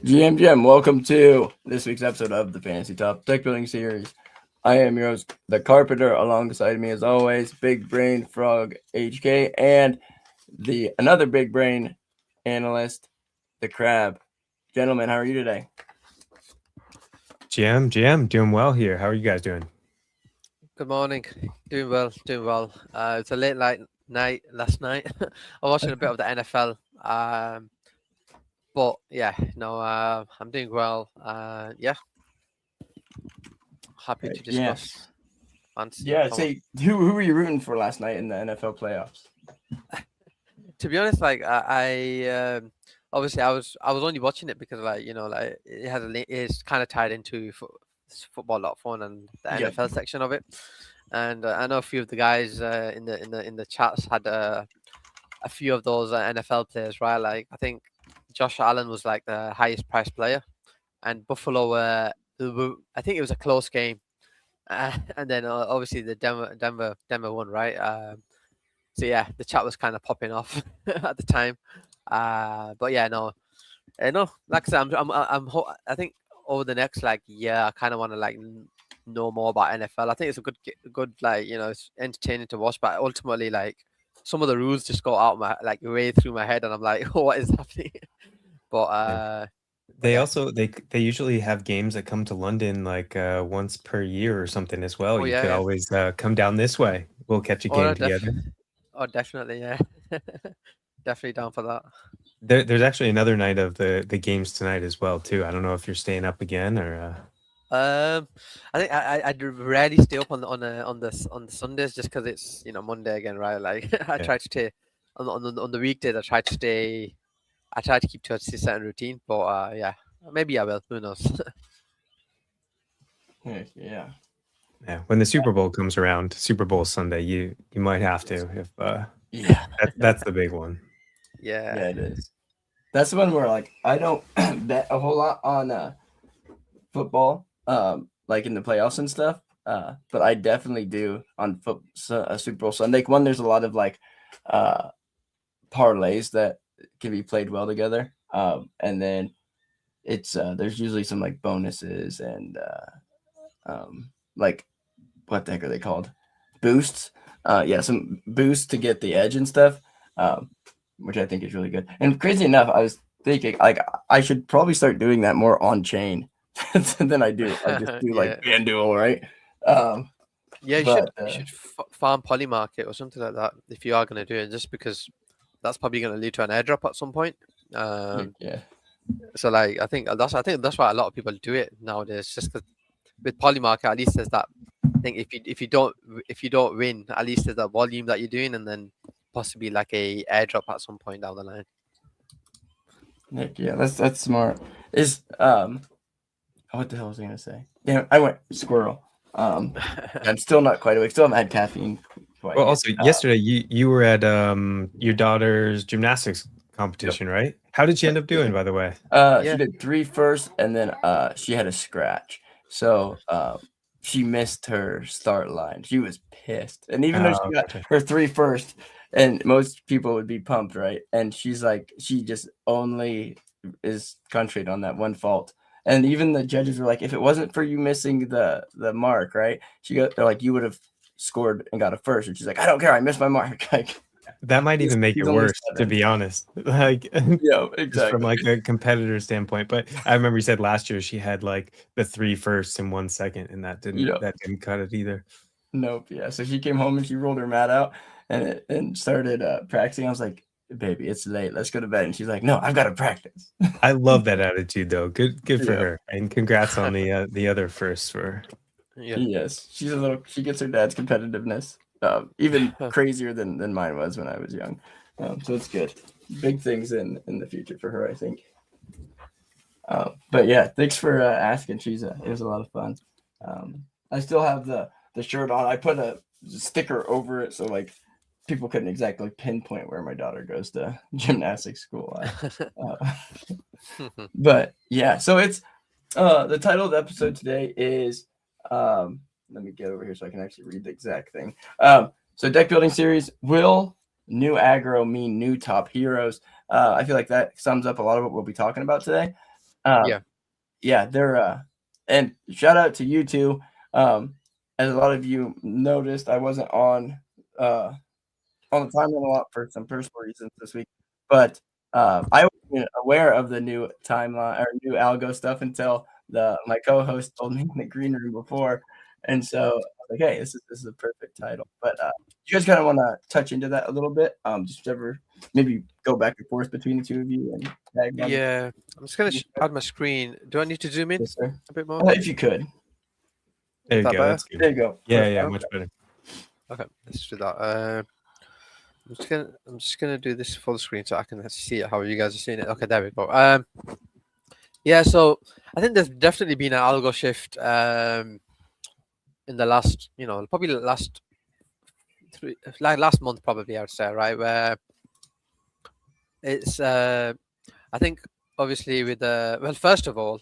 GM, welcome to this week's episode of the Fantasy Top Deck Building Series. I am your host, the Carpenter. Alongside me, as always, Big Brain Frog HK, and the another Big Brain analyst, the Crab. Gentlemen, how are you today? GM, doing well here. How are you guys doing? Good morning. Doing well. It's a late night last night. I'm watching a bit of the NFL. But yeah, no, I'm doing well. Yeah, happy to discuss. Say who were you rooting for last night in the NFL playoffs? To be honest, like obviously I was only watching it because it has it's kind of tied into football.fun and the NFL section of it. And I know a few of the guys in the chats had a few of those NFL players, right? Like I think Josh Allen was like the highest priced player, and Buffalo I think it was a close game, and then obviously the Denver won, right? So yeah, the chat was kind of popping off at the time, but yeah, no, like I said, I think over the next year, I kind of want to know more about NFL. I think it's a good it's entertaining to watch, but ultimately some of the rules just go out my way through my head, and I'm like, oh, what is happening? But they usually have games that come to London once per year or something as well. You could always come down this way. We'll catch a game together. Definitely, yeah. Definitely down for that. There's actually another night of the games tonight as well too. I don't know if you're staying up again or. I think I rarely stay up on the Sundays just because it's Monday again, right? Like I try to stay on the weekdays. I try to keep to a certain routine, but yeah, maybe I will. Who knows? Yeah. When the Super Bowl comes around, Super Bowl Sunday, you might have to if that's the big one. Yeah, it is. That's the one where I don't bet a whole lot on football, like in the playoffs and stuff. But I definitely do on Super Bowl Sunday. One, there's a lot of parlays that can be played well together. And then it's there's usually some bonuses and what the heck are they called? Boosts. Some boosts to get the edge and stuff. Which I think is really good. And crazy enough, I was thinking I should probably start doing that more on chain than I do. I just do FanDuel, right? You should farm Polymarket or something like that if you are going to do it, just because that's probably going to lead to an airdrop at some point. So I think that's why a lot of people do it nowadays. Just because with Polymarket, at least there's that thing. If you don't win, at least there's that volume that you're doing, and then possibly a airdrop at some point down the line. Yeah, that's smart. Is what the hell was I gonna say? Damn, I went squirrel. I'm still not quite awake. Still haven't had caffeine. Well, also yesterday you were at your daughter's gymnastics competition, right? How did she end up doing, by the way? She did 3 first, and then she had a scratch, so she missed her start line. She was pissed, and even though she got her 3 first, and most people would be pumped, right? And she's she just only is concentrating on that one fault. And even the judges were like, if it wasn't for you missing the mark, right? They're like, you would have scored and got a first. And she's like, I don't care. I missed my mark. That might even make it worse, to be honest. Exactly. Just from a competitor standpoint. But I remember you said last year she had the 3 firsts and 1 second, and that didn't cut it either. Nope. Yeah. So she came home and she rolled her mat out and started practicing. I was like, baby, it's late. Let's go to bed. And she's like, no, I've got to practice. I love that attitude, though. Good for her. And congrats on the other firsts for her. Yeah. Yes. She gets her dad's competitiveness. Even crazier than mine was when I was young. So it's good. Big things in the future for her, I think. But yeah, thanks for asking. It was a lot of fun. I still have the shirt on. I put a sticker over it so people couldn't exactly pinpoint where my daughter goes to gymnastics school. But yeah, so it's the title of the episode today is let me get over here so I can actually read the exact thing. So deck building series, will new aggro mean new top heroes? I feel like that sums up a lot of what we'll be talking about today. Yeah. Yeah, they're and shout out to you two. As a lot of you noticed, I wasn't on the timeline a lot for some personal reasons this week, but I wasn't aware of the new timeline or new algo stuff until my co-host told me in the green room before, and so I was like, "Hey, this is a perfect title." But you guys kind of want to touch into that a little bit? Just ever maybe go back and forth between the two of you and tag on. Yeah. I'm just gonna add my screen. Do I need to zoom in Yes, sir. a bit more? If you could. There Is you that go. better? That's good. There you go. Yeah, much better. Okay, let's do that. I'm just gonna do this full screen so I can see it how you guys are seeing it. Okay, there we go. Yeah, so I think there's definitely been an algo shift in the last, probably the last last month, probably I would say, right? Where it's I think obviously with well, first of all,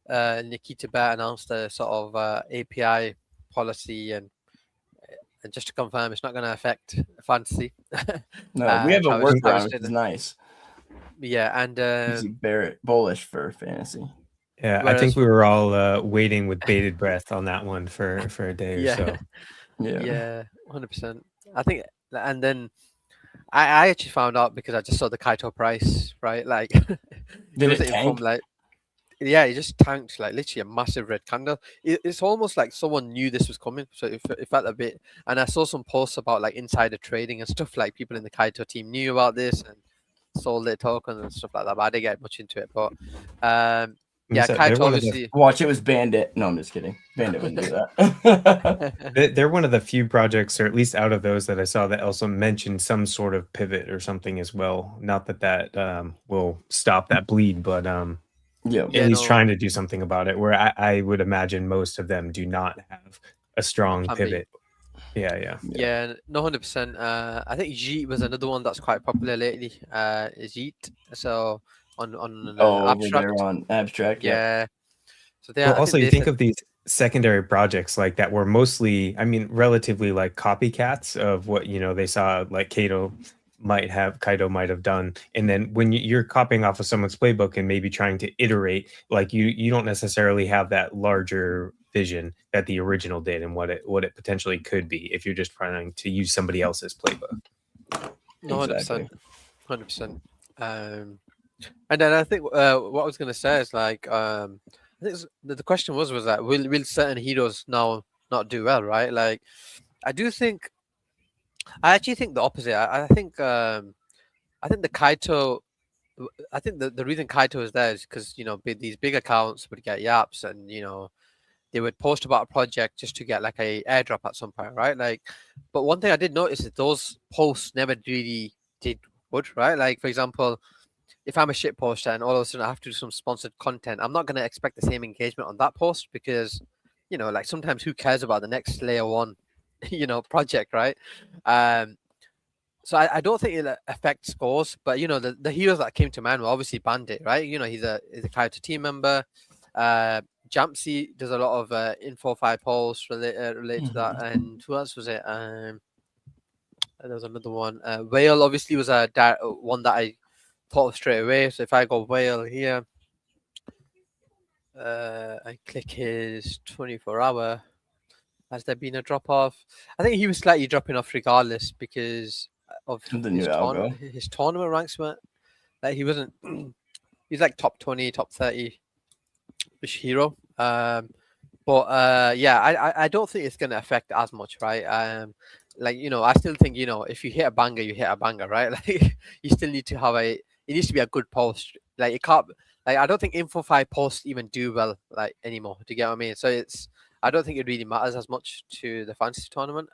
Nikita Bear announced a sort of API policy, and just to confirm, it's not going to affect fantasy. No, we have a workaround, which is nice. Yeah, and bullish for fantasy. Yeah, I think we were all waiting with bated breath on that one for a day or so. Yeah, 100%. I think, and then I actually found out because I just saw the Kaito price, right? Like, did it tank? Yeah, it just tanked, like literally a massive red candle. It's almost like someone knew this was coming, so it felt a bit. And I saw some posts about like insider trading and stuff, like people in the Kaito team knew about this and sold their tokens and stuff like that. But I didn't get much into it. But yeah, Kaito obviously. Watch, it was Bandit. No, I'm just kidding. Bandit wouldn't do that. They're one of the few projects, or at least out of those that I saw, that also mentioned some sort of pivot or something as well. Not that will stop that bleed, but at least trying to do something about it. Where I would imagine most of them do not have a strong pivot. Yeah, no, 100%. I think Jeet was another one that's quite popular lately. Is Jeet so on Abstract? Over there on Abstract. Yeah. So well, also you think of these secondary projects like that were mostly, I mean, relatively like copycats of what they saw like Kaito might have done, and then when you're copying off of someone's playbook and maybe trying to iterate, like you don't necessarily have that larger vision that the original did and what it potentially could be if you're just trying to use somebody else's playbook. No, 100%. And then I think what I was gonna say is like I think the question was that will certain heroes now not do well, right? Like I actually think the opposite. I think the Kaito. I think the reason Kaito is there is because these big accounts would get yaps, and they would post about a project just to get like a airdrop at some point, right? Like, but one thing I did notice is those posts never really did good, right? Like for example, if I'm a shit poster and all of a sudden I have to do some sponsored content, I'm not going to expect the same engagement on that post because like sometimes who cares about the next layer one project, right? So I don't think it affects scores, but the heroes that came to mind were obviously Bandit, right? He's a character team member. Jampsy does a lot of info 5 posts related to that, and who else was it? There was another one. Whale obviously was one that I thought of straight away. So if I go Whale here, I click his 24-hour. Has there been a drop off? I think he was slightly dropping off regardless because of the new algo. His tournament ranks were like he wasn't. He's like top 20, top 30 hero. But yeah, I don't think it's gonna affect as much, right? Like I still think if you hit a banger, you hit a banger, right? Like you still need to have it needs to be a good post. Like it can't. Like I don't think Info 5 posts even do well like anymore. Do you get what I mean? So I don't think it really matters as much to the fantasy tournament.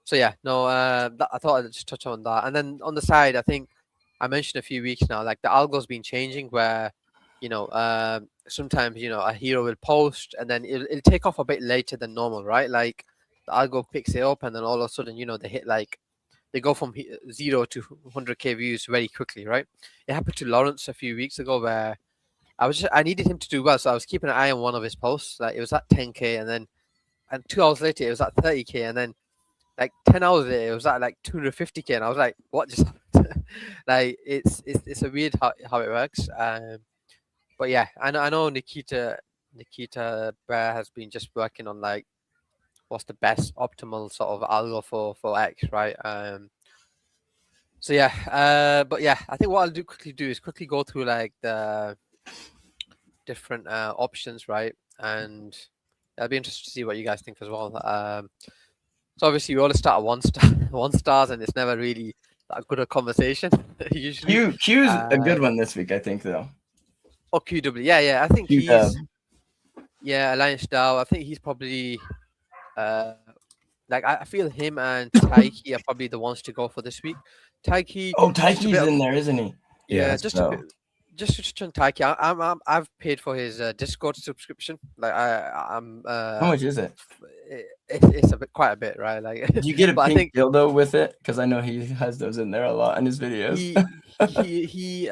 So yeah, no, I thought I'd just touch on that. And then on the side, I think I mentioned a few weeks now, like the algo's been changing where, sometimes, a hero will post and then it'll take off a bit later than normal, right? Like the algo picks it up and then all of a sudden, they hit they go from 0 to 100k views very quickly, right? It happened to Lawrence a few weeks ago where I needed him to do well, so I was keeping an eye on one of his posts. Like it was at 10k, and 2 hours later it was at 30k, and then like 10 hours later it was at like 250k, and I was like, what just happened? Like it's a weird how it works. but yeah, I know Nikita Bear has been just working on like what's the best optimal sort of algo for X, right? So yeah, but yeah, I think what I'll quickly do is quickly go through like the different options, right? And I'll be interested to see what you guys think as well. So obviously we always start at one star, one stars, and it's never really that good a conversation usually. Q's a good one this week, I think, though. Oh, QW, yeah, I think Q-Dub. Alliance Dow. I think he's probably like I feel him and Taiki are probably the ones to go for this week. Taiki, Oh, Taiki's in there, isn't he? yeah, Yes, just a bit. Just to touch on Taiki, I've paid for his Discord subscription. Like I'm How much is it? It's quite a bit, right? Like, Do you get a but pink I think dildo with it? Because I know he has those in there a lot in his videos. he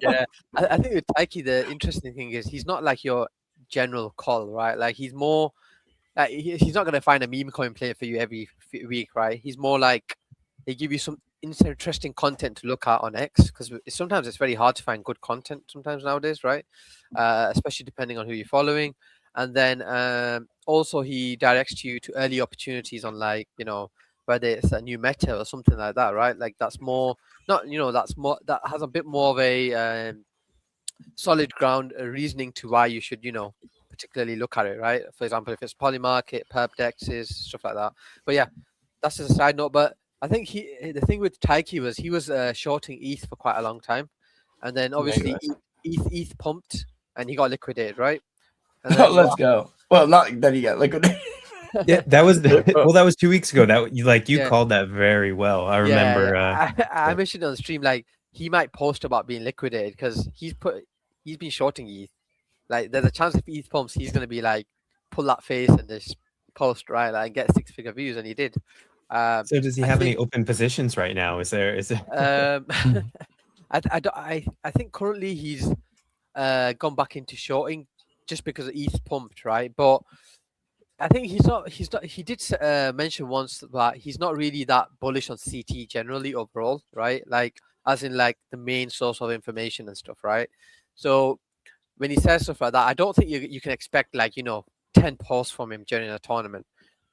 yeah. I think with Taiki, the interesting thing is he's not like your general call, right? Like he's more he's not gonna find a meme coin player for you every week, right? He's more like they give you some interesting content to look at on X because sometimes it's very hard to find good content sometimes nowadays, right? Especially depending on who you're following. And then also he directs you to early opportunities on like, you know, whether it's a new meta or something like that, right? Like that's more not, you know, that's more that has a bit more of a solid ground reasoning to why you should, you know, particularly look at it, right? For example, if it's polymarket, perp dexes, stuff like that. But yeah, that's just a side note. But I think the thing with Taiki was he was shorting ETH for quite a long time, and then obviously ETH pumped and he got liquidated, right? And then Let's go. Well, not that he got liquidated. Yeah, that was well, that was 2 weeks ago. That you called that very well. I remember. I mentioned on the stream like he might post about being liquidated because he's been shorting ETH. Like there's a chance if ETH pumps, he's gonna be like pull that face and just post right, like get 6-figure views, and he did. So does he have any open positions right now? Is there? I think currently he's gone back into shorting just because of ETH pumped, right? But I think he's not. He did mention once that he's not really that bullish on CT generally overall, right? Like as in like the main source of information and stuff, right? So when he says stuff like that, I don't think you can expect like 10 posts from him during a tournament.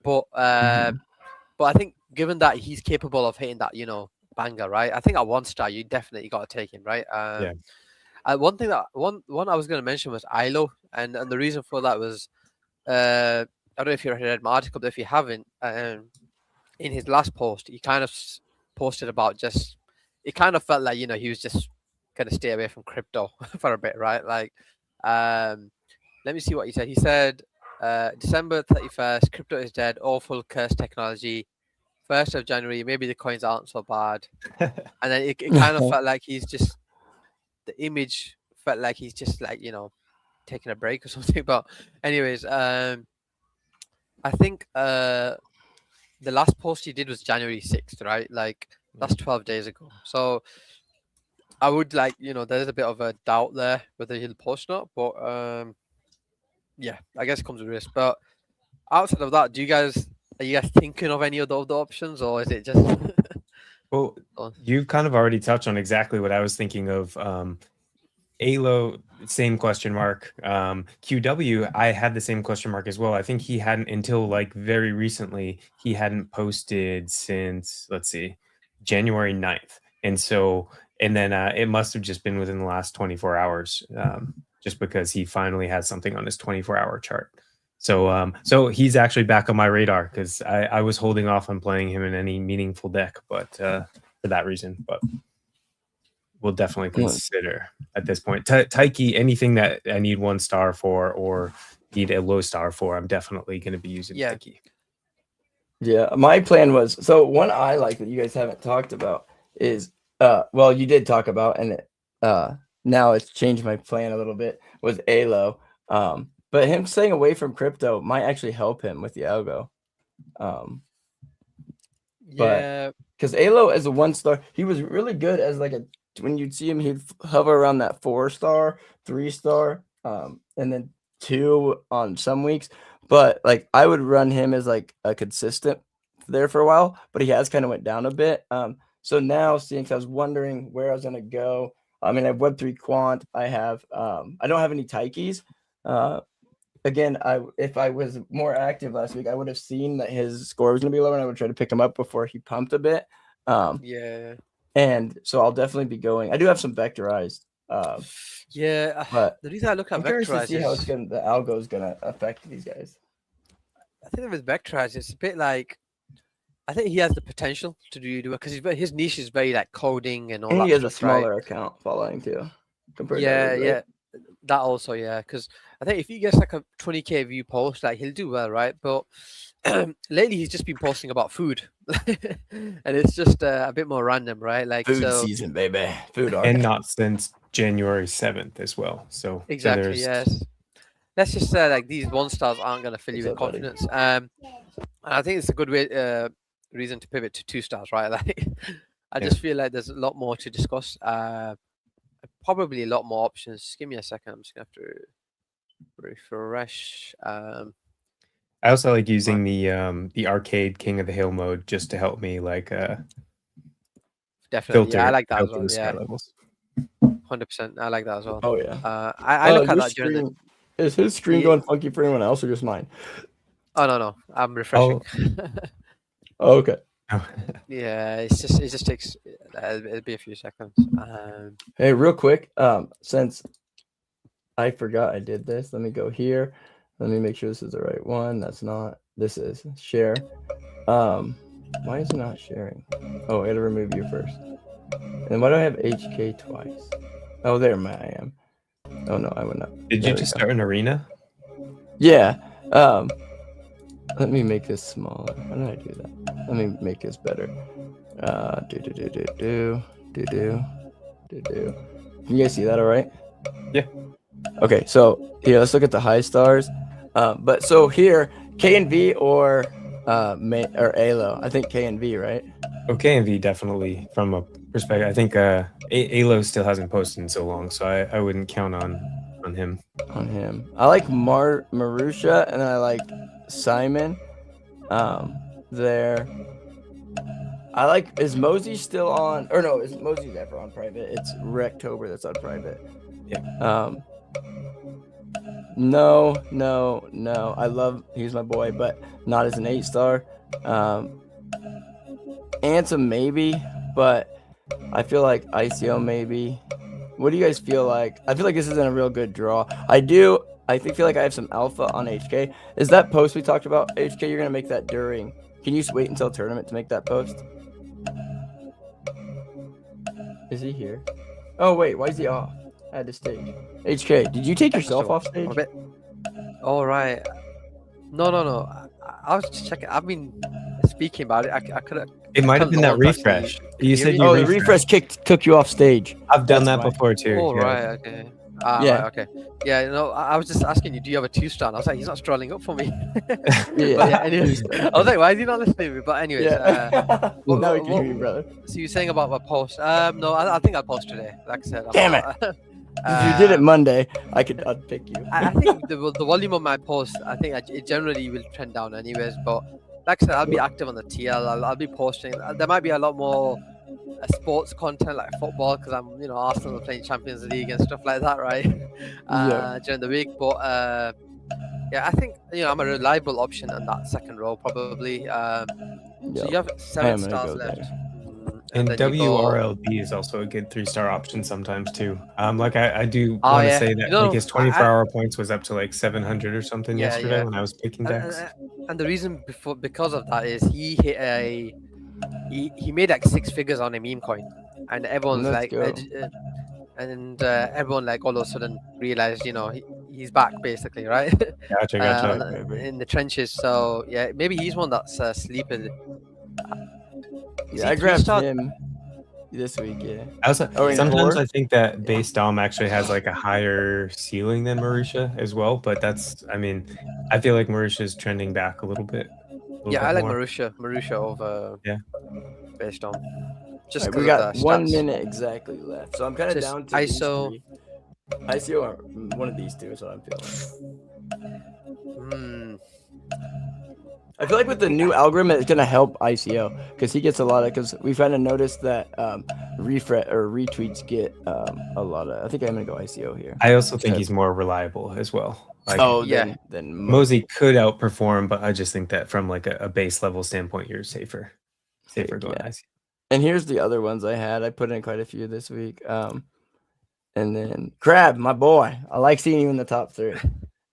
But but I think given that he's capable of hitting that banger, right? I think at 1 star you definitely got to take him, right? Yeah. One thing that one I was going to mention was Ilo, and the reason for that was I don't know if you read my article, but if you haven't, in his last post, he kind of posted about just it kind of felt like he was just going to stay away from crypto for a bit, right? Like, let me see what he said. He said, December 31st, crypto is dead, awful cursed technology. 1st of January, maybe the coins aren't so bad. And then it kind of felt like the image felt like he's just like, taking a break or something. But anyways, I think the last post he did was January 6th, right? Like that's 12 days ago. So I would there's a bit of a doubt there whether he'll post or not, but yeah, I guess it comes with risk. But outside of that, are you guys thinking of any of the other options, or is it just well, you've kind of already touched on exactly what I was thinking of. Alo, same question mark. QW, I had the same question mark as well. I think he hadn't until like very recently, he hadn't posted since, let's see, January 9th. And then it must have just been within the last 24 hours, just because he finally has something on his 24-hour chart. So he's actually back on my radar because I was holding off on playing him in any meaningful deck, but for that reason. But we'll definitely consider at this point. Taiki, anything that I need 1 star for or need a low star for, I'm definitely going to be using Taiki. Yeah, my plan was, so one I like that you guys haven't talked about is, well, you did talk about, and now it's changed my plan a little bit, was Alo. But him staying away from crypto might actually help him with the algo. Yeah. Because Alo as a 1 star, he was really good as like when you'd see him, he'd hover around that 4 star, 3 star, and then 2 on some weeks. But like I would run him as like a consistent there for a while, but he has kind of went down a bit. So now, seeing, I was wondering where I was gonna go, I mean, I have Web3 Quant. I have I don't have any Taikis. Again, if I was more active last week, I would have seen that his score was gonna be lower, and I would try to pick him up before he pumped a bit. Yeah. And so I'll definitely be going. I do have some vectorized. Yeah. But the reason I look at I'm curious to vectorized see how is the algo is gonna affect these guys. I think with vectorized, it's a bit like I think he has the potential to do it because his niche is very like coding and all And that he has a stuff, smaller right? account following too, compared to Yeah, others, right? yeah. That also, yeah, because I think if he gets like a 20K view post, like he'll do well, right? But lately he's just been posting about food, and it's just a bit more random, right? Like Food season, baby. Food art. And not since January 7th as well. So exactly, yes. Let's just say like these 1-stars aren't going to fill you with confidence. And I think it's a good way reason to pivot to 2-stars, right? Like I just feel like there's a lot more to discuss. Probably a lot more options. Just give me a second. I'm just gonna have to refresh. I also like using the arcade King of the Hill mode just to help me like definitely, filter, yeah, I like that as filter well. the Yeah, star levels. 100%. I like that as well. Oh yeah. I look at that during the. Is his screen going funky for anyone else or just mine? Oh no, I'm refreshing. Oh, okay. Yeah, it just takes. It'll be a few seconds. Hey, real quick, since I forgot I did this, let me go here. Let me make sure this is the right one. That's not. This is share. Why is it not sharing? Oh, I gotta remove you first. And why do I have HK twice? Oh, there I am. Oh no, I went up. Did you just start an arena? Yeah. Let me make this smaller. How did I do that? Let me make this better. Do. Can you guys see that all right? Yeah. Okay, so here, let's look at the high stars. But so here, K and V or Alo. I think K and V, right? Oh, K and V definitely from a perspective. I think Alo still hasn't posted in so long, so I wouldn't count on him. I like Marusha, and then I like Simon. There. I like. Is Mosey still on? Or no, is Mosey ever on private? It's Rectober that's on private. Yeah. No. I love. He's my boy, but not as an 8-star. Ansem maybe, but I feel like ICO maybe. What do you guys feel like? I feel like this isn't a real good draw. I feel like I have some alpha on HK. Is that post we talked about? HK, you're gonna make that during. Can you just wait until tournament to make that post? Is he here? Oh wait, why is he off? At the stage. HK, did you take yourself off stage? All right. No. I was just checking. I've been speaking about it. I could have. It might have been that refresh. You said you the refresh took you off stage. I've done that before too. Oh, right, okay. Yeah. Right, okay. Yeah, I was just asking you, do you have a 2-star? And I was like, he's not strolling up for me. Yeah. Anyways, I was like, why is he not listening to me? But anyways, now we can hear you, brother. So you're saying about my post? No, I think I'll post today. Like I said, damn it. If you did it Monday, I could unpick you. I think the volume of my posts, I think it generally will trend down anyways. But like I said, I'll be active on the TL. I'll be posting. There might be a lot more sports content like football because I'm, Arsenal playing Champions League and stuff like that, right? During the week. But I think I'm a reliable option in that second row probably. So you have 7 stars left. And WRLD is also a good 3-star option sometimes too. Like I do want to say that like his 24-hour points was up to like 700 or something yesterday when I was picking decks. And the reason because of that is he hit he made like 6 figures on a meme coin, and everyone's everyone like all of a sudden realized he's back basically, right? Gotcha. In the trenches. So yeah, maybe he's one that's sleeper. I grabbed him this week. Yeah. Sometimes I think that base Dom actually has like a higher ceiling than Marusha as well, but I feel like Marusha is trending back a little bit. I like Marusha over base Dom. Just we got 1 minute exactly left, so I'm kind of down to ISO. ICO or one of these two is what I'm feeling. I feel like with the new algorithm, it's gonna help ICO because he gets a lot of. Because we've kind of noticed that refresh or retweets get a lot of. I think I'm gonna go ICO here. I also think he's more reliable as well. Like, Yeah. then Mosey could outperform, but I just think that from like a base level standpoint, you're safer going ICO. And here's the other ones I had. I put in quite a few this week. And then Crab, my boy. I like seeing you in the top 3.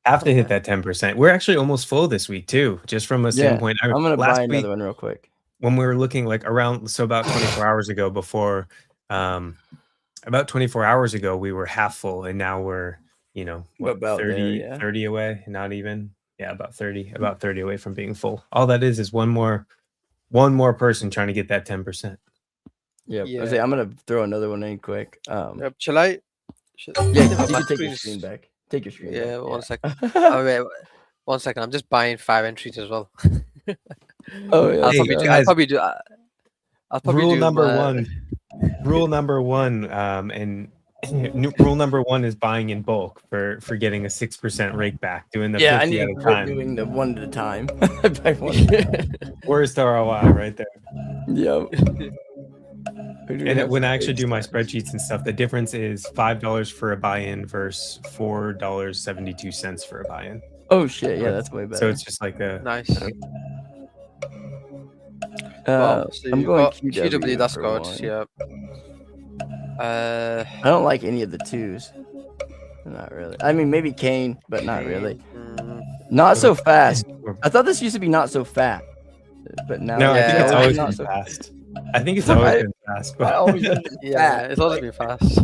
Have to hit that 10%. We're actually almost full this week too, just from a standpoint. I'm gonna buy another one real quick. When we were looking like around, so about 24 hours ago before, about 24 hours ago, we were half full, and now we're, you know, what, about 30 away, not even. Yeah, about 30 away from being full. All that is one more person trying to get that 10%. Yeah. I'm gonna throw another one in quick. Shall I? Yeah, you can take your screen back. Take your screen. Yeah, back. 1 second. Oh, wait, 1 second. I'm just buying 5 entries as well. Oh yeah. I'll probably do. Rule number one. Rule number one. And rule number one is buying in bulk for getting a 6% rake back. Doing the 50 I need at a time. Doing the one at a time. Worst ROI right there. Yep. And when I actually do my spreadsheets and stuff, the difference is $5 for a buy-in versus $4.72 for a buy-in. Oh shit! Yeah, that's way better. So it's just like a nice. I'm going QW. That's good. Yeah. I don't like any of the 2s. Not really. I mean, maybe Kane, but not really. Not so fast. I thought this used to be not so fat, but now. No, I think it's always not so fast. I think it's always been fast. But it's always been fast.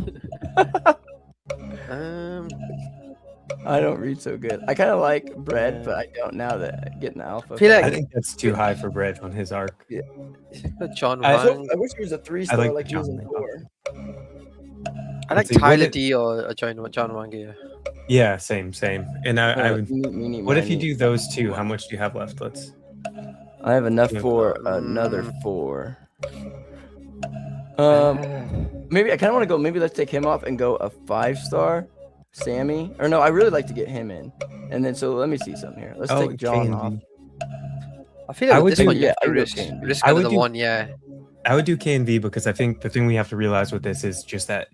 I don't read so good. I kind of like Bread, but I don't now that getting the alpha. I think that's too high for Bread on his arc. Yeah. John I wish he was a 3-star like he was in 4. I like Tyler D or John Wang. Yeah, same. And I would. What if you do those 2? How much do you have left? I have enough for another 4. Maybe I kind of want to go. Maybe let's take him off and go a 5-star, Sammy. Or no, I really like to get him in. And then so let me see something here. Let's take John off. I feel like this one, you have to risk another one. Yeah. I would do KNV because I think the thing we have to realize with this is just that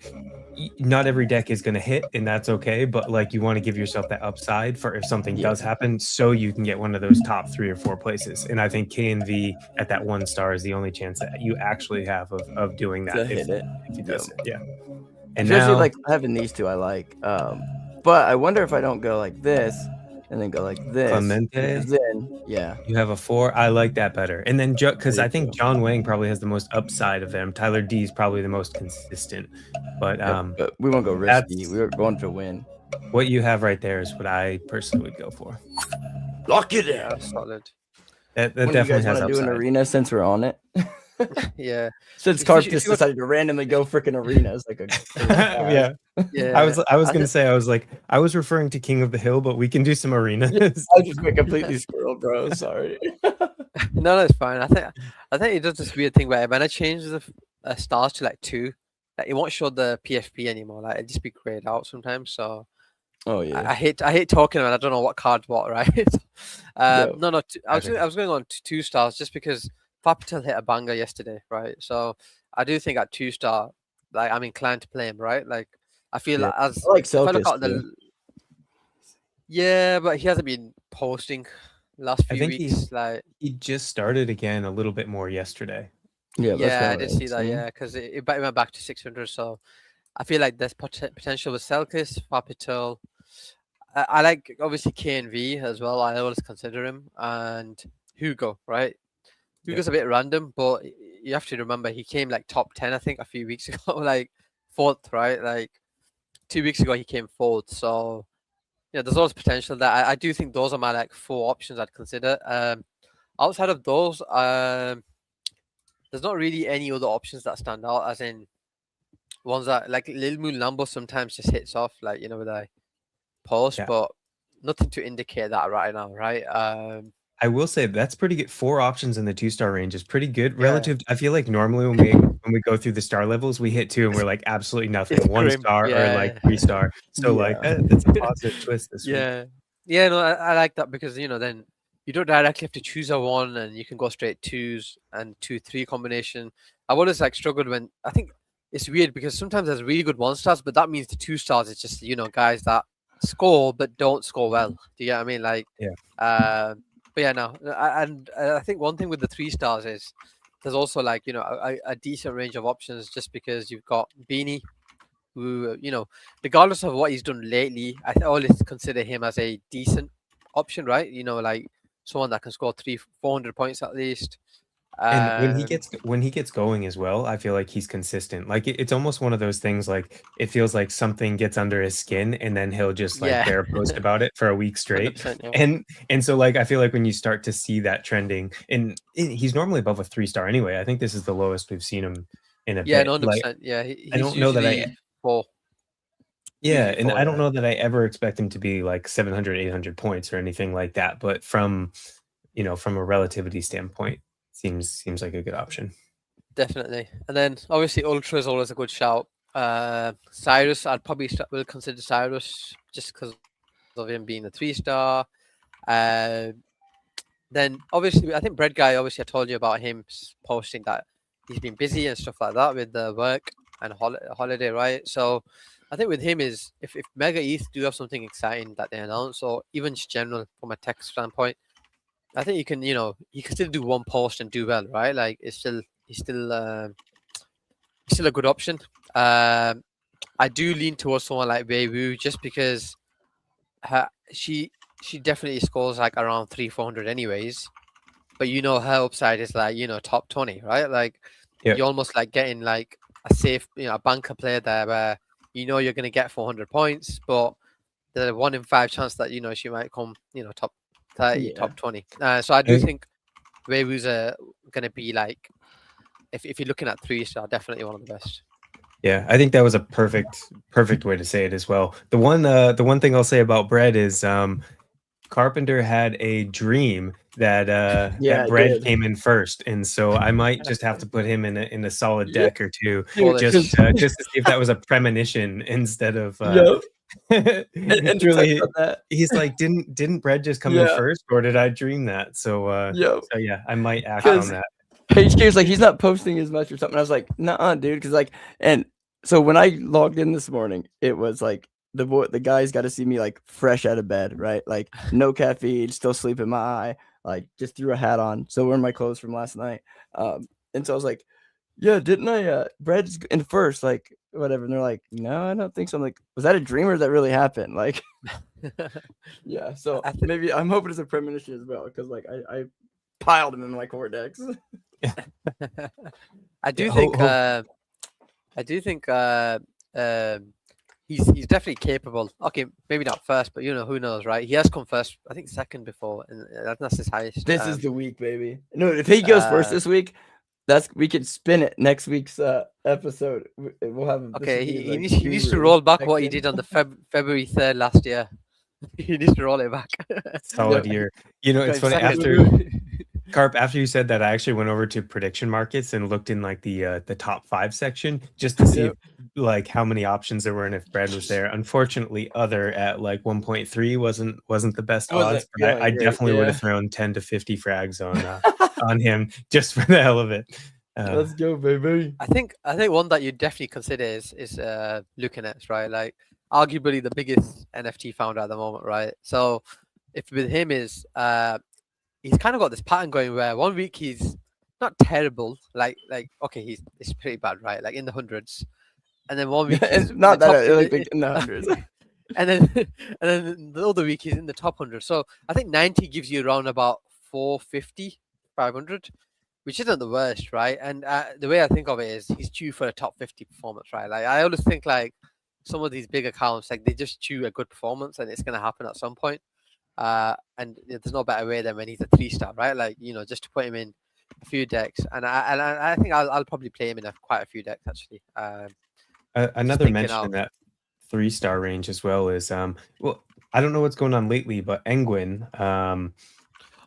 not every deck is going to hit, and that's okay. But like, you want to give yourself that upside for if something does happen, so you can get one of those top 3 or 4 places. And I think KNV at that 1 star is the only chance that you actually have of doing that. If he does it, yeah. And especially now, like having these 2, I like. But I wonder if I don't go like this. And then go like this. Clemente. Then, you have a 4. I like that better. And then because I think John Wang probably has the most upside of them. Tyler D is probably the most consistent. But we won't go risky. We were going to win. What you have right there is what I personally would go for. Lock it in. Yeah, solid. That definitely has upside. Do an arena since we're on it. Yeah. Since Carp just decided to randomly go freaking arenas like a I was gonna say I was referring to King of the Hill, but we can do some arenas. I just went completely squirrel, bro. Sorry. No, it's fine. I think it does this weird thing where when I change the stars to like 2, like it won't show the PFP anymore. Like it just be grayed out sometimes. So I hate talking about. I don't know what card's what, right? I was going on 2 stars just because Patel hit a banger yesterday, right? So I do think at 2-star, like I'm inclined to play him, right? Like I feel like as I like Selkis, but he hasn't been posting last few weeks. He just started again a little bit more yesterday. I did see that. Yeah, because it went back to 600. So I feel like there's potential with Selkis, Patel. I like obviously KNV as well. I always consider him, and Hugo, right? Hugo's a bit random, but you have to remember he came like top 10, I think, a few weeks ago, like 4th, right? Like 2 weeks ago he came 4th. So there's always potential that I do think those are my like 4 options I'd consider. Outside of those, there's not really any other options that stand out, as in ones that like Lil Moon Lambo sometimes just hits off, like with a post, but nothing to indicate that right now, right? I will say that's pretty good. 4 options in the 2-star range is pretty good relative. I feel like normally when we go through the star levels, we hit 2 and we're like absolutely nothing. 1 star or like 3-star. So like that's a positive twist this week. Yeah, no, I like that because then you don't directly have to choose a one, and you can go straight twos and 2-3 combination. I've always like struggled when I think it's weird because sometimes there's really good 1 stars, but that means the 2 stars is just guys that score but don't score well. Do you get what I mean? Like, Yeah. but yeah, no, and I think one thing with the 3 stars is there's also like a decent range of options just because you've got Beanie who, regardless of what he's done lately, I always consider him as a decent option, right? Like someone that can score 300-400 points at least. And Um, when he gets going as well, I feel like he's consistent. Like it's almost one of those things like it feels like something gets under his skin and then he'll just like yeah, bear post about it for a week straight. 100%. Yeah, And so like I feel like when you start to see that trending and he's normally above a 3 star anyway. I think this is the lowest we've seen him in a yeah, no, bit. Like 100%. Yeah, I he's don't know that usually four. yeah, Usually and four. I don't Yeah, know that I ever expect him to be like 700, 800 points or anything like that, but from a relativity standpoint, seems like a good option. definitely. And then obviously Ultra is always a good shout. Cyrus, I'd probably will consider Cyrus just because of him being a 3 star. Uh, Then obviously, I think Bread Guy. Obviously, I told you about him posting that he's been busy and stuff like that with the work and holiday, right? So, I think with him is if Mega ETH do have something exciting that they announce, or even just general from a tech standpoint, I think you can still do one post and do well, right? Like he's still a good option. Um, I do lean towards someone like Wei Wu just because her she definitely scores like around 300-400 anyways, but her upside is like top 20, right? Like Yeah. you're almost like getting like a safe a banker player there where you're going to get 400 points, but the 1 in 5 chance that she might come top 30, Yeah. top 20. So I do I think Weiwu's going to be like, if you're looking at 3 star, definitely one of the best. Yeah, I think that was a perfect way to say it as well. The one thing I'll say about Bread is Carpenter had a dream that Yeah, I Bread did. came in first, and so I might just have to put him in a solid Yeah, deck or two dude, Bullish. just to see if that was a premonition instead of yep, and to touch truly on that, he's like didn't Bread just come in yeah, first or did I dream that? yep, So yeah, I might act on because that. HK was like, he's not posting as much or something. I was like, "Nuh-uh, dude," because like, and so when I logged in this morning, it was like the guys got to see me like fresh out of bed, right? Like no caffeine, still sleep in my eye, like just threw a hat on, still wearing my clothes from last night. And so I was like, "Yeah, didn't I? Bread's in first, like whatever." And they're like, "No, I don't think so." I'm like, "Was that a dream or that really happened?" Like, yeah. So I, th- maybe I'm hoping it's a premonition as well, because like I piled him in my cortex. I Yeah, do think I do think he's definitely capable. Okay, maybe not first, but who knows, right? He has come first, I think second before, and that's his highest. This is the week, baby. No, if he goes first this week, we could spin it next week's episode. We'll have this will Okay, be he like needs to guru roll back what he section. did on the February 3rd last year. He needs to roll it back. Yeah, solid year. You know, Got it's him funny second. Carp, after you said that, I actually went over to prediction markets and looked in like the top 5 section just to see yeah, if, like how many options there were and if Brad was there. Unfortunately, other at like 1.3 wasn't the best wasn't odds, but I going great. definitely would have Yeah, thrown 10 to 50 frags on him just for the hell of it. let's go, baby. I think one that you definitely consider is Lucanex, right? Like arguably the biggest NFT founder at the moment, right? So if with him is he's kind of got this pattern going where one week he's not terrible, like okay, it's pretty bad, right? Like in the hundreds, and then one week he's And in the not that top like in the hundreds. and then and then the other week he's in the top 100. So I think 90 gives you around about 450, 500, which isn't the worst, right? And the way I think of it is he's due for a top 50 performance, right? Like I always think like some of these big accounts, like they just chew a good performance, and it's going to happen at some point. And there's no better way than when he's a 3 star, right? Like just to put him in a few decks, and I think I'll probably play him in quite a few decks actually. Just Another thinking mention in out. that 3 star range as well is well, I don't know what's going on lately, but Engwin,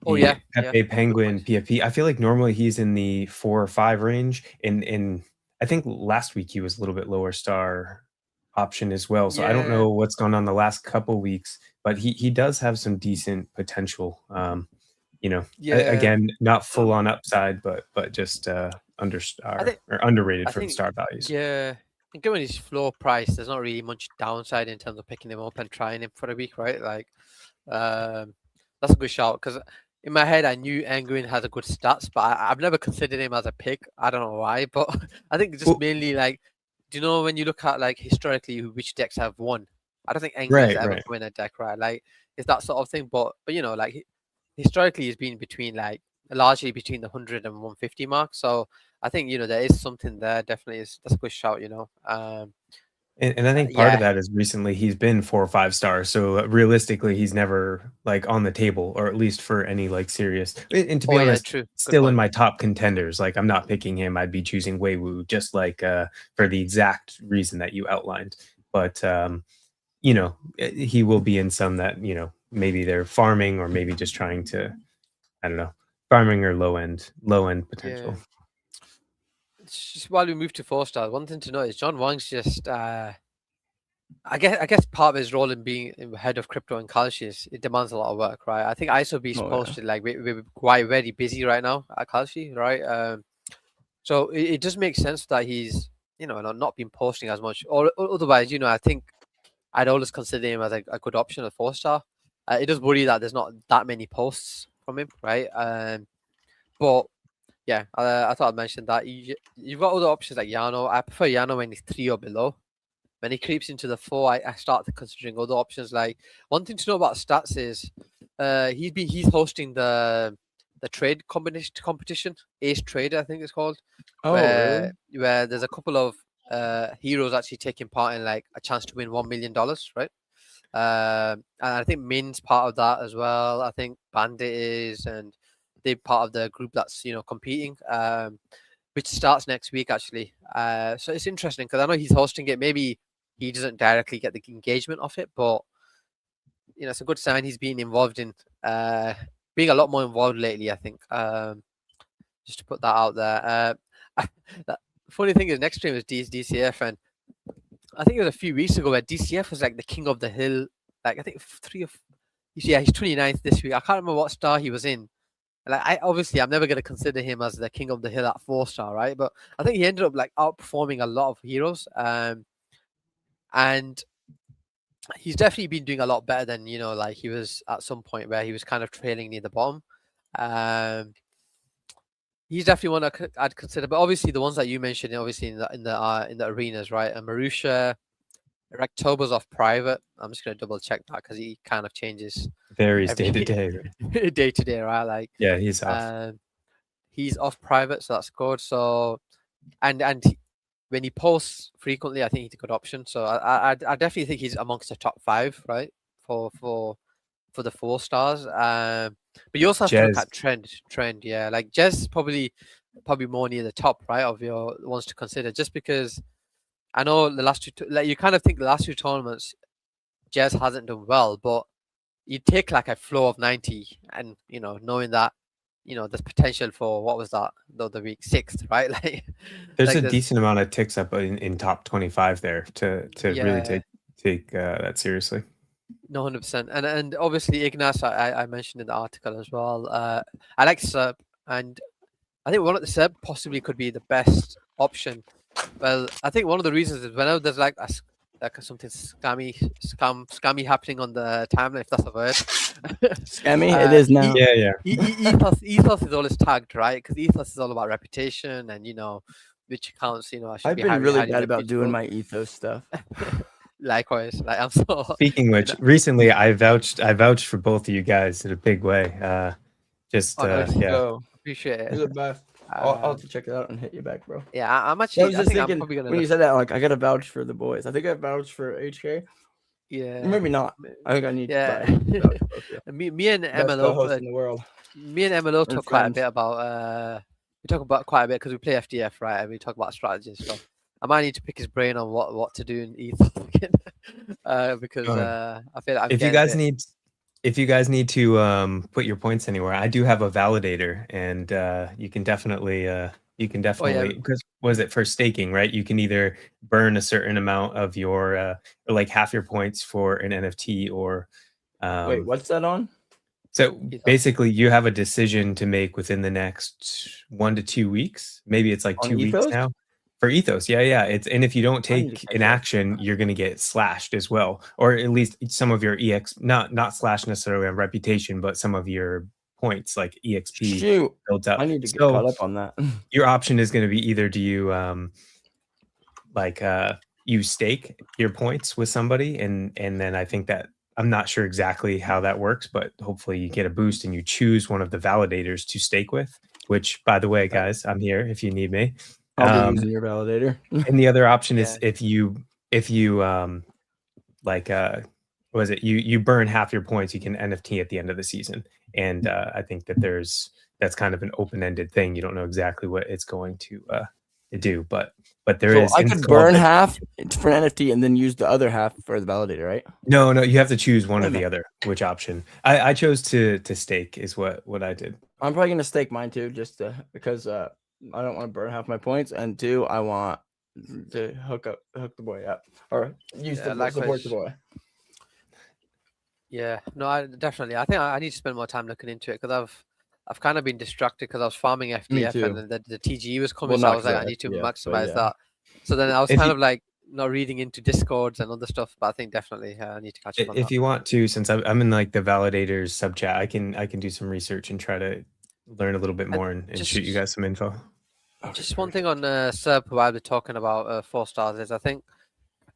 Oh the yeah, yeah, Pepe good Penguin points. PFP. I feel like normally he's in the 4 or 5 range. In I think last week he was a little bit lower star option as well. So I don't Yeah, know what's gone on the last couple weeks, but he does have some decent potential. yeah. Again, not full on upside, but just under I star think or underrated I for the think star values. yeah. I think given his floor price, there's not really much downside in terms of picking him up and trying him for a week, right? Like, um, that's a good shout because in my head I knew Nguyen has a good stats, but I've never considered him as a pick. I don't know why, but I think just Well, mainly like, do you know when you look at like historically which decks have won? I don't think Nguyen's right, ever right. come in a deck, right? Like, it's that sort of thing. But you know, like historically, he's been between like largely between the 100 and 150 mark. So I think there is something there. Definitely is. That's a good shout. And I think part of Yeah. that is recently he's been 4 or 5 stars, so, realistically, he's never, like, on the table, or at least for any, like, serious and to be Oh yeah. honest, True. Good still in point. my top contenders, like, I'm not picking him, I'd be choosing Weiwu just like, for the exact reason that you outlined, but, he will be in some that, maybe they're farming or maybe just trying to, I don't know, farming or low-end potential. Yeah. It's just while we move to 4 stars, one thing to note is John Wang's just. I guess part of his role in being head of crypto and Kalshi is it demands a lot of work, right? I think ISOB's Oh yeah. posted like we're quite very busy right now at Kalshi, right? So it does make sense that he's not been posting as much. Or otherwise, I think I'd always consider him as a good option, a 4 star. It does worry that there's not that many posts from him, right? But yeah, I thought I'd mention that you've got other options like Yano. I prefer Yano when he's 3 or below. When he creeps into the 4, I start considering other options. Like, one thing to know about stats is he's hosting the trade competition, Ace Trader, I think it's called, Oh where really? there's a couple of heroes actually taking part in like a chance to win $1 million, right? And I think Min's part of that as well. I think Bandit is, and they're part of the group that's competing. Which starts next week actually. So it's interesting because I know he's hosting it. Maybe he doesn't directly get the engagement of it, but it's a good sign he's been involved in being a lot more involved lately. I think just to put that out there. The funny thing is, next stream is DCF, and I think it was a few weeks ago where DCF was like the king of the hill. Like I think he's 29th this week. I can't remember what star he was in. Like I'm never gonna consider him as the king of the hill at 4 star, right? But I think he ended up like outperforming a lot of heroes. And he's definitely been doing a lot better than like he was at some point where he was kind of trailing near the bottom. He's definitely one I'd consider, but obviously the ones that you mentioned, obviously in the arenas, right? And Marusha, Rectober's off private. I'm just gonna double check that because he kind of changes Varies every day to day, right? day to day, right? Like, Yeah, he's off. he's off private, so that's good. So, and when he posts frequently, I think he's a good option. So I definitely think he's amongst the top 5, right? For the 4 stars. But you also have to look Jez. at trend. Yeah, like Jez probably more near the top, right, of your ones to consider, just because I know the last two, like you kind of think the last 2 tournaments, Jez hasn't done well, but you take like a flow of 90, and knowing that there's potential for what was that the other week, 6th, right? There's Like a there's decent amount of ticks up in top 25 there to really yeah. take that seriously. No, 100%. And obviously Ignace, I mentioned in the article as well. I like Serb, and I think one of the Serb possibly could be the best option. Well, I think one of the reasons is whenever there's like something scammy happening on the timeline, if that's a word. Scammy? It is now. Yeah, yeah. Ethos is always tagged, right? Because Ethos is all about reputation and which accounts should I've be been really highly bad about doing reputable. my ethos stuff. Likewise, like I'm so. Speaking which, recently I vouched for both of you guys in a big way. Oh, nice. Yeah. So, Appreciate you're it. the best. I'll Um, have to check it out and hit you back, bro. Yeah, I'm I actually. was I just think I'm thinking probably gonna when you look. said that, like I gotta vouch for the boys. I think I vouched for HK. Yeah, Maybe not. I think I need yeah. to vouch for both of you. me and Best MLO, co-host in the world. We're talk quite a friends. bit about. We talk about quite a bit because we play FDF, right? And we talk about strategy and stuff. I might need to pick his brain on what to do in Ethos again, because I feel like I'm If you getting a guys bit. need to put your points anywhere, I do have a validator, and you can definitely You can definitely, because was it for staking, right? You can either burn a certain amount of your like half your points for an NFT or Wait, what's that on? so basically you have a decision to make within the next 1 to 2 weeks. Maybe it's like On 2 weeks Ethos? now. For Ethos, yeah, yeah. It's and if you don't I need to take catch an up. action, you're gonna get slashed as well. Or at least some of your EX not slashed necessarily on reputation, but some of your points like EXP Shoot, builds up. I need to get So caught up on that. your option is gonna be either do you like you stake your points with somebody and then I think that I'm not sure exactly how that works, but hopefully you get a boost and you choose one of the validators to stake with, which by the way, guys, I'm here if you need me. I'll be using your validator. And the other option is if you like what is it? You burn half your points, you can NFT at the end of the season. And I think that that's kind of an open-ended thing. You don't know exactly what it's going to do, but there So is. I could burn half for an NFT and then use the other half for the validator, right? No, you have to choose one or the other. Which option? I chose to stake is what I did. I'm probably gonna stake mine too, just because I don't want to burn half my points, and two, I want to hook the boy up or use the support the boy. Yeah, no, I definitely. I think I need to spend more time looking into it because I've kind of been distracted because I was farming FDF and then the TGE was coming, so I was like, I need to maximize that. So then I was kind of like not reading into Discords and other stuff, but I think definitely I need to catch up on that. If you want to, since I'm in like the validators sub chat, I can do some research and try to learn a little bit more and shoot you guys some info. Just one thing on SERP while we're talking about 4 stars is I think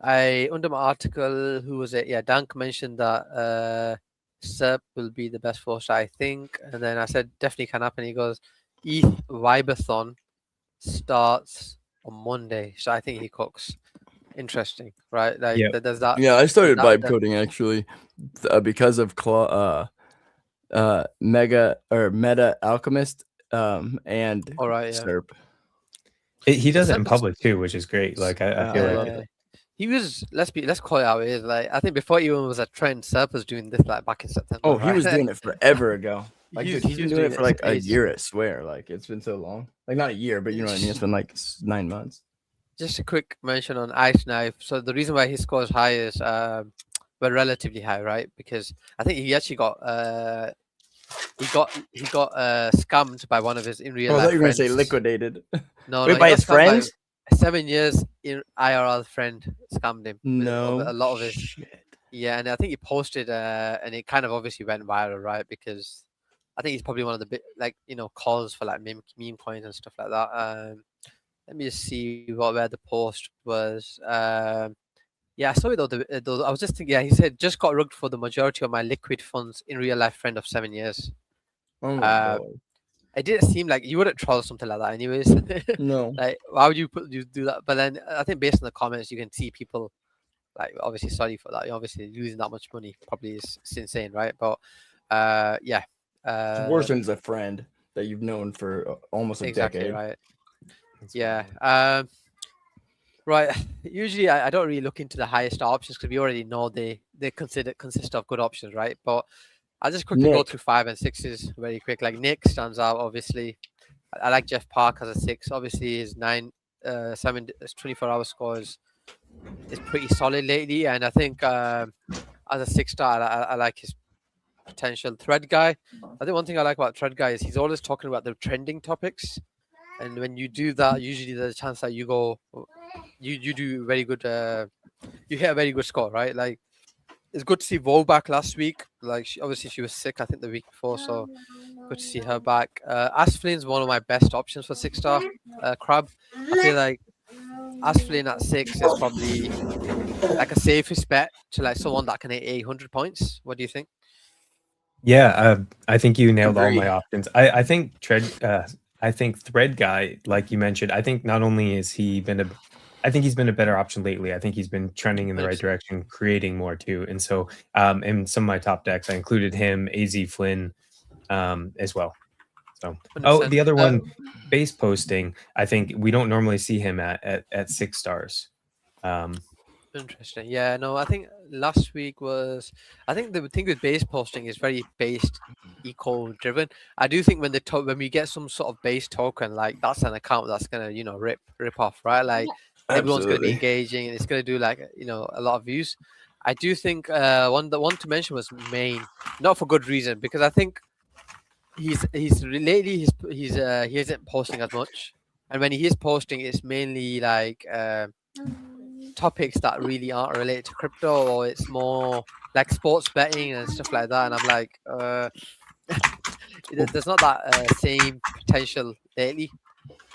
under my article, who was it? Yeah, Dank mentioned that SERP will be the best 4-star, I think. And then I said definitely can happen. He goes, ETH Vibathon starts on Monday, so I think he cooks. Interesting, right? Like there's that. Yeah, I started vibe coding actually because of Meta Alchemist and SERP. He does it in public too, which is great. Like I feel like he was. Let's call it how it is. Like I think before even was a trend, SERP was doing this like back in September. Oh, he was doing it forever ago. Like dude, he's been doing it for like a year. I swear. Like it's been so long. Like not a year, but you know what I mean. It's been like 9 months. Just a quick mention on Ice Knife. So the reason why his score is high is well, relatively high, right? Because I think he actually got scammed by one of his in real life. I thought you were friends. Gonna say liquidated. No, by his friends. 7 years in IRL friend scammed him. No, a lot of his. Shit. Yeah, and I think he posted, and it kind of obviously went viral, right? Because I think he's probably one of the calls for like meme coins and stuff like that. Let me just see where the post was. Yeah, I saw it though. I was just thinking. Yeah, he said just got rugged for the majority of my liquid funds in real life friend of 7 years. Oh my God. It didn't seem like you wouldn't troll something like that, anyways. No. Like, why would you do that? But then I think based on the comments, you can see people like obviously sorry for that. You're obviously losing that much money probably is insane, right? But yeah. It's worse when it's a friend that you've known for almost a decade. Right. Yeah. Right. Usually, I don't really look into the highest options because we already know they consist of good options, right? But I'll just quickly go through 5 and 6s very quick. Like Nick stands out, obviously. I like Jeff Park as a 6. Obviously, his 24-hour score is pretty solid lately, and I think as a 6-star, I like his potential. Thread Guy. I think one thing I like about Thread Guy is he's always talking about the trending topics. And when you do that, usually there's a chance that you do very good. You hit a very good score, right? Like it's good to see Vo back last week. Like obviously she was sick, I think the week before, so good to see her back. Asflin's one of my best options for 6-star. Crab. I feel like Asflin at 6 is probably like a safest bet to like someone that can hit 800 points. What do you think? Yeah, I think you nailed all my options. I think Thread Guy, like you mentioned, I think not only is he's been a better option lately. I think he's been trending in the right direction, creating more too. And so in some of my top decks, I included him, AZ Flynn, as well. So the other one, base posting, I think we don't normally see him at 6 stars. Interesting. Yeah, no, I think last week was. I think the thing with base posting is very based eco driven. I do think when we get some sort of base token, like that's an account that's gonna rip off, right? Like everyone's gonna be Absolutely. engaging and it's gonna do like a lot of views. I do think one to mention was Main, not for good reason because I think lately he isn't posting as much, and when he is posting, it's mainly like topics that really aren't related to crypto, or it's more like sports betting and stuff like that. And I'm like, there's not that same potential lately.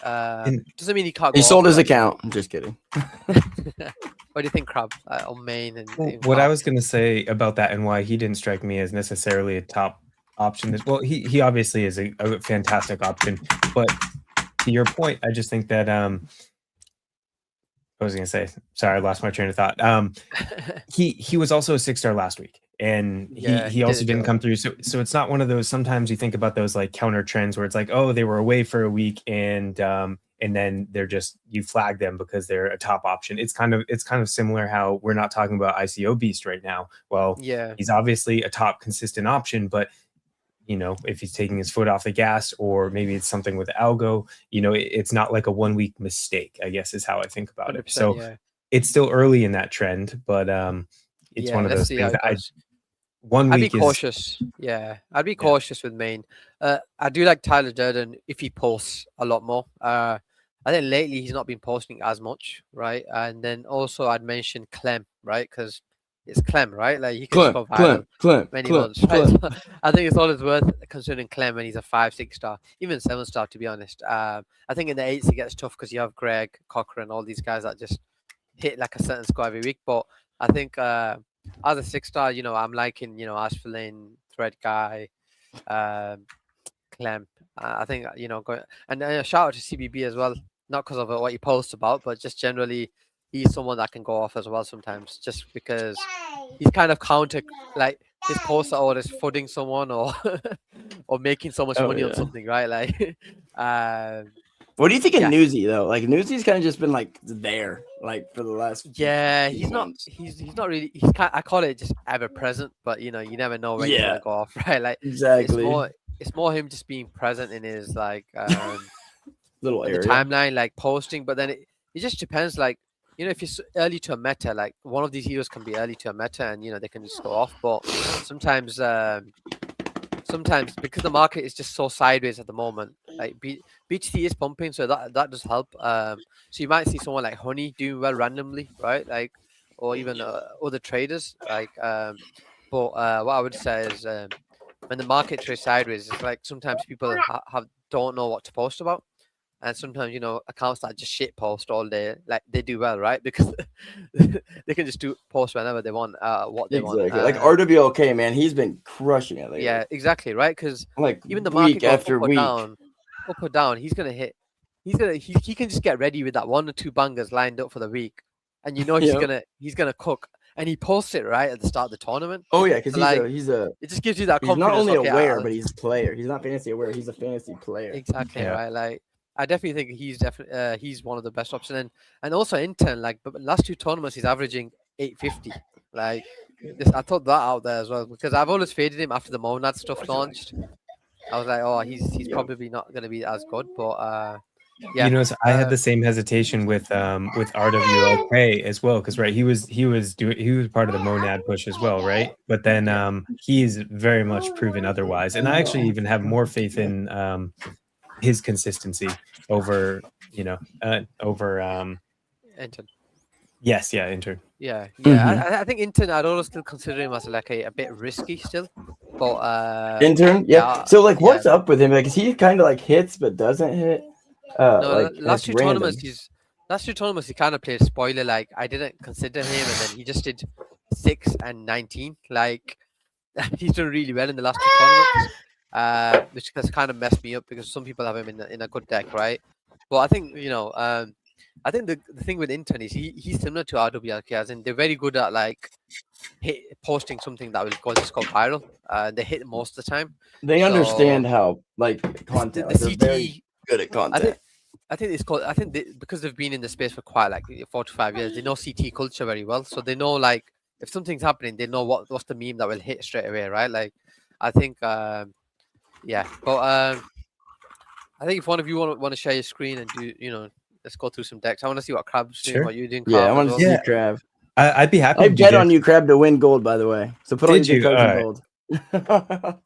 And Doesn't mean he can't He go sold off. his Like, account. I'm just kidding. what do you think, Crab, on Main and in what I Calm? was going to say about that and why he didn't strike me as necessarily a top option is, well, he obviously is a fantastic option, but to your point, I just think that I was going to say, sorry, I lost my train of thought. He was also a 6-star last week, and Yeah, he he also did do didn't it. come through. So it's not one of those. Sometimes you think about those like counter trends where it's like, oh, they were away for a week, and then they're just, you flag them because they're a top option. It's kind of similar how we're not talking about ICO Beast right now. Well, Yeah, he's obviously a top consistent option, but if he's taking his foot off the gas, or maybe it's something with Algo, it's not like a 1 week mistake, I guess is how I think about it. 100%. So Yeah, it's still early in that trend, but it's yeah. one of Let's those see how things it that goes. one I'd be week is, cautious. Yeah, I'd be yeah. cautious with Main. I do like Tyler Durden if he posts a lot more. I think lately he's not been posting as much, right? And then also I'd mention Clem, right? Because it's Clem, right? Like he can just Clem, go Clem, viral Clem, many Clem, months, right? Clem. So I think it's always worth considering Clem when he's a 5, 6 star, even 7 star, to be honest. I think in the eights it gets tough because you have Greg, Cochran, all these guys that just hit like a certain score every week. But I think as a 6 star, I'm liking, Asphilin, Thread Guy, um, Clem. I think going and shout out to CBB as well. Not because of what he posts about, but just generally, he's someone that can go off as well sometimes. Just because he's kind of counter, like his posts are always flooding someone or or making so much Oh money on yeah. something, right? Like, um, What do you think of yeah, Newsy though? Like Newsy's kind of just been like there, like for the last yeah. few months. He's not really. He's kind. I call it just ever present, but you never know when he's Yeah, gonna go off, right? Like, it's exactly. more. It's more him just being present in his like Little in the area. timeline, like posting. But then it just depends. Like, if you're early to a meta, like one of these heroes can be early to a meta, and they can just go off. But sometimes, sometimes because the market is just so sideways at the moment, like BTC is pumping, so that does help. So you might see someone like Honey doing well randomly, right? Like, or even other traders. Like, but what I would say is when the market trades sideways, it's like sometimes people don't know what to post about. And sometimes, accounts that just shit post all day, like they do well, right? Because they can just post whenever they want, what they want. Exactly. Like RWLK, man, he's been crushing it lately. Yeah, exactly, right? Because Like even the market week goes after week. up or down, he's gonna hit. He can just get ready with that 1 or 2 bangers lined up for the week, and Yeah. he's gonna cook, and he posts it right at the start of the tournament. Oh yeah, because So like he's it just gives you that he's not confidence. only Okay, aware, but he's a player. He's not fantasy aware. He's a fantasy player. exactly Yeah. right. Like I definitely think he's one of the best options, and also intern. Like, but last 2 tournaments he's averaging 850. Like this, I thought that out there as well because I've always faded him after the Monad stuff launched. I was like, oh, he's Yep. probably not going to be as good, but You yeah, know, so I had the same hesitation with RWLK as well, because right, he was part of the Monad push as well, right? But then yeah, he's very much proven otherwise, and I actually even have more faith in his consistency over over intern. yes, yeah, intern. Yeah, Mhm. I think intern. I'd always still consider him as like a bit risky still, but Intern, yeah. yeah, So like, yeah. what's up with him? Like, is he kind of like hits but doesn't hit? No, Like last that's two random. tournaments he kind of played spoiler. Like I didn't consider him, and then he just did 6 and 19. Like he's done really well in the last 2 tournaments, which has kind of messed me up because some people have him in a good deck, right? But I think I think the thing with intern is he's similar to RWLK, as in they're very good at like posting something that will just go viral. They hit most of the time. They So understand how like the content. Like they're very CT, good at I think content. I think it's called. I think because they've been in the space for quite like 4 to 5 years, they know CT culture very well. So they know like if something's happening, they know what's the meme that will hit straight away, right? Like, I think, yeah. But I think if one of you want to share your screen and do, let's go through some decks. I want to see what Crab's doing, what you're doing, Yeah, I Carve, as want to well. see Crab. I'd be happy I to do bet on this. you, Crab, to win gold, by the way. So put all your Did good you? cards in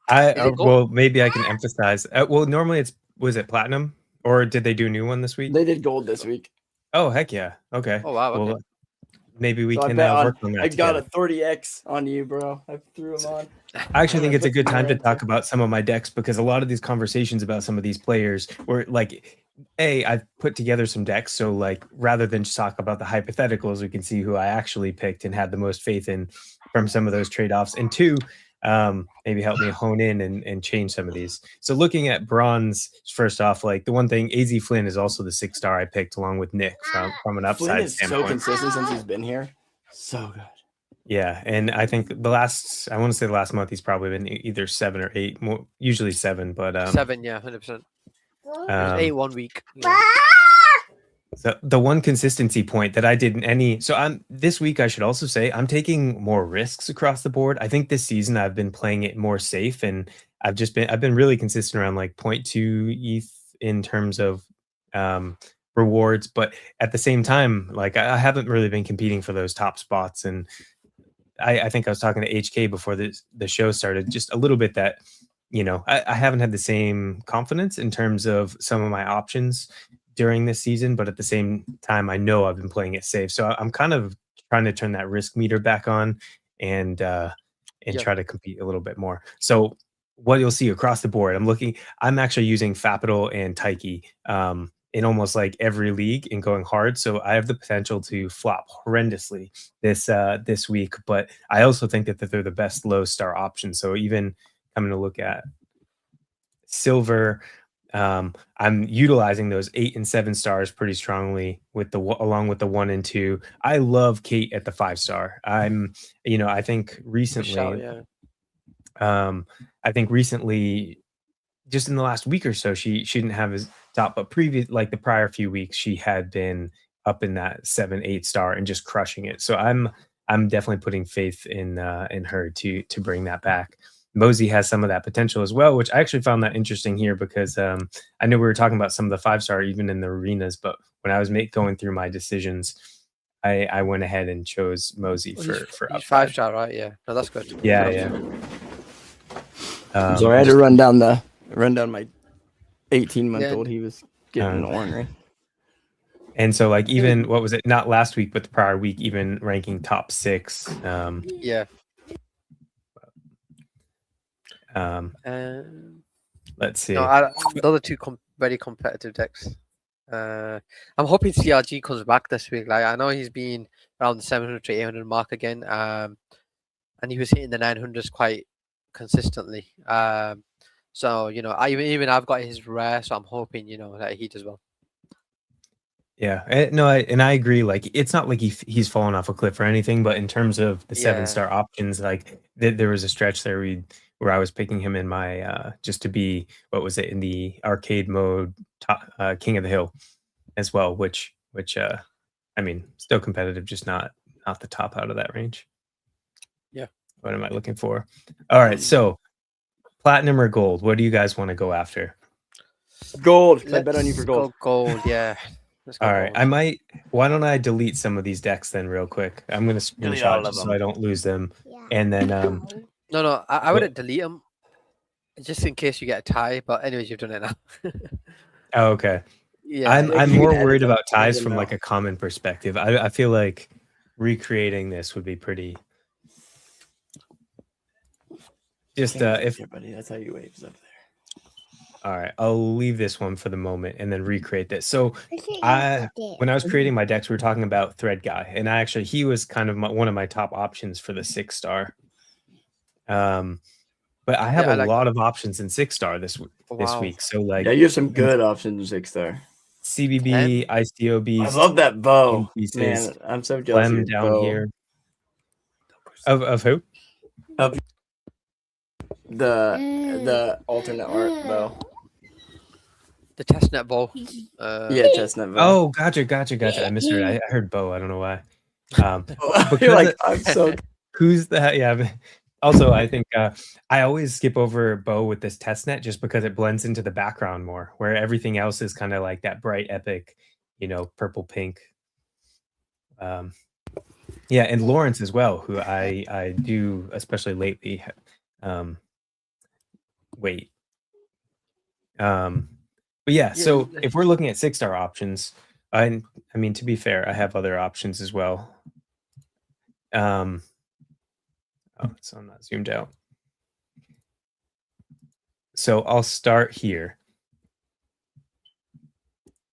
Alright. gold. Well, maybe I can emphasize. Well, normally was it platinum, or did they do a new one this week? They did gold this week. Oh, heck yeah. Okay. Oh wow. Okay. Well, maybe we So can I work on that I got together. a 30x on you, bro. I threw them on. I actually think it's a good time to talk about some of my decks, because a lot of these conversations about some of these players were like, I've put together some decks. So like, rather than just talk about the hypotheticals, we can see who I actually picked and had the most faith in from some of those trade-offs. And two, maybe help me hone in and change some of these. So looking at bronze, first off, like the one thing, AZ Flynn is also the 6-star I picked along with Nick from an upside Flynn is standpoint. so consistent since he's been here. So good. Yeah, and I think I want to say the last month he's probably been either 7 or 8, more, usually 7, but 7, yeah, 100%. It was 8 1 week. Yeah. The one consistency point that I didn't this week, I should also say, I'm taking more risks across the board. I think this season I've been playing it more safe, and I've been really consistent around like 0.2 ETH in terms of rewards, but at the same time, like I haven't really been competing for those top spots. And I think I was talking to HK before the show started, just a little bit, that I haven't had the same confidence in terms of some of my options during this season, but at the same time, I know I've been playing it safe. So I'm kind of trying to turn that risk meter back on and try to compete a little bit more. So what you'll see across the board, I'm actually using Fapital and Taiki in almost like every league and going hard. So I have the potential to flop horrendously this week, but I also think that they're the best low star option. So even coming to look at silver, I'm utilizing those 8 and 7 stars pretty strongly along with the 1 and 2. I love Kate at the 5-star. I think recently, I think recently, just in the last week or so, she didn't have his top, but like the prior few weeks, she had been up in that 7, 8-star and just crushing it. So I'm definitely putting faith in her to bring that back. Mosey has some of that potential as well, which I actually found that interesting here, because I know we were talking about some of the 5-star even in the arenas, but when I was going through my decisions, I went ahead and chose Mosey for he's upside. 5-star, right? Yeah, no, that's good. Yeah. Sorry, I had to run down my 18-month-old. He was getting an ornery. And so, like, even what was it? Not last week, but the prior week, even ranking top 6. Yeah. Let's see. No, those are two very competitive decks. I'm hoping CRG comes back this week. Like, I know he's been around the 700 to 800 mark again, and he was hitting the 900s quite consistently. So even I've got his rare, so I'm hoping that he does well. Yeah, no, I agree. Like, it's not like he's fallen off a cliff or anything, but in terms of the 7-star options, like there was a stretch there where I was picking him in my just to be, what was it, in the arcade mode, King of the Hill as well, which I mean, still competitive, just not the top out of that range. Yeah. What am I looking for? All right, so platinum or gold? What do you guys want to go after? Gold. I bet on you for gold. Gold, yeah. All right, why don't I delete some of these decks then real quick? I'm going to screenshot just so I don't lose them. Yeah. And then no, I wouldn't delete them just in case you get a tie, but anyways, you've done it now. Oh, okay. Yeah, I'm more worried about ties from like a common perspective. I feel like recreating this would be pretty just if here, buddy, that's how you waves up there. All right, I'll leave this one for the moment and then recreate this. So when I was creating my decks, we were talking about Thread Guy, and he was kind of one of my top options for the 6-star. But I have a lot of options in 6-star this week. So like, you have some good options in 6-star. CBB, ICOB. I love that bow. Man, I'm so jealous of down bow. here. Of who? Of the alternate art bow. The testnet bow. Yeah, chestnut bow. Oh, gotcha. I misheard. I heard bow. I don't know why. You're Because like, I'm so. who's that? Yeah. Also, I think I always skip over bow with this test net just because it blends into the background more, where everything else is kind of like that bright, epic, purple pink. Yeah, and Lawrence as well, who I do especially lately. Wait. But yeah, so if we're looking at 6-star options, I mean, to be fair, I have other options as well. Oh, so I'm not zoomed out. So I'll start here.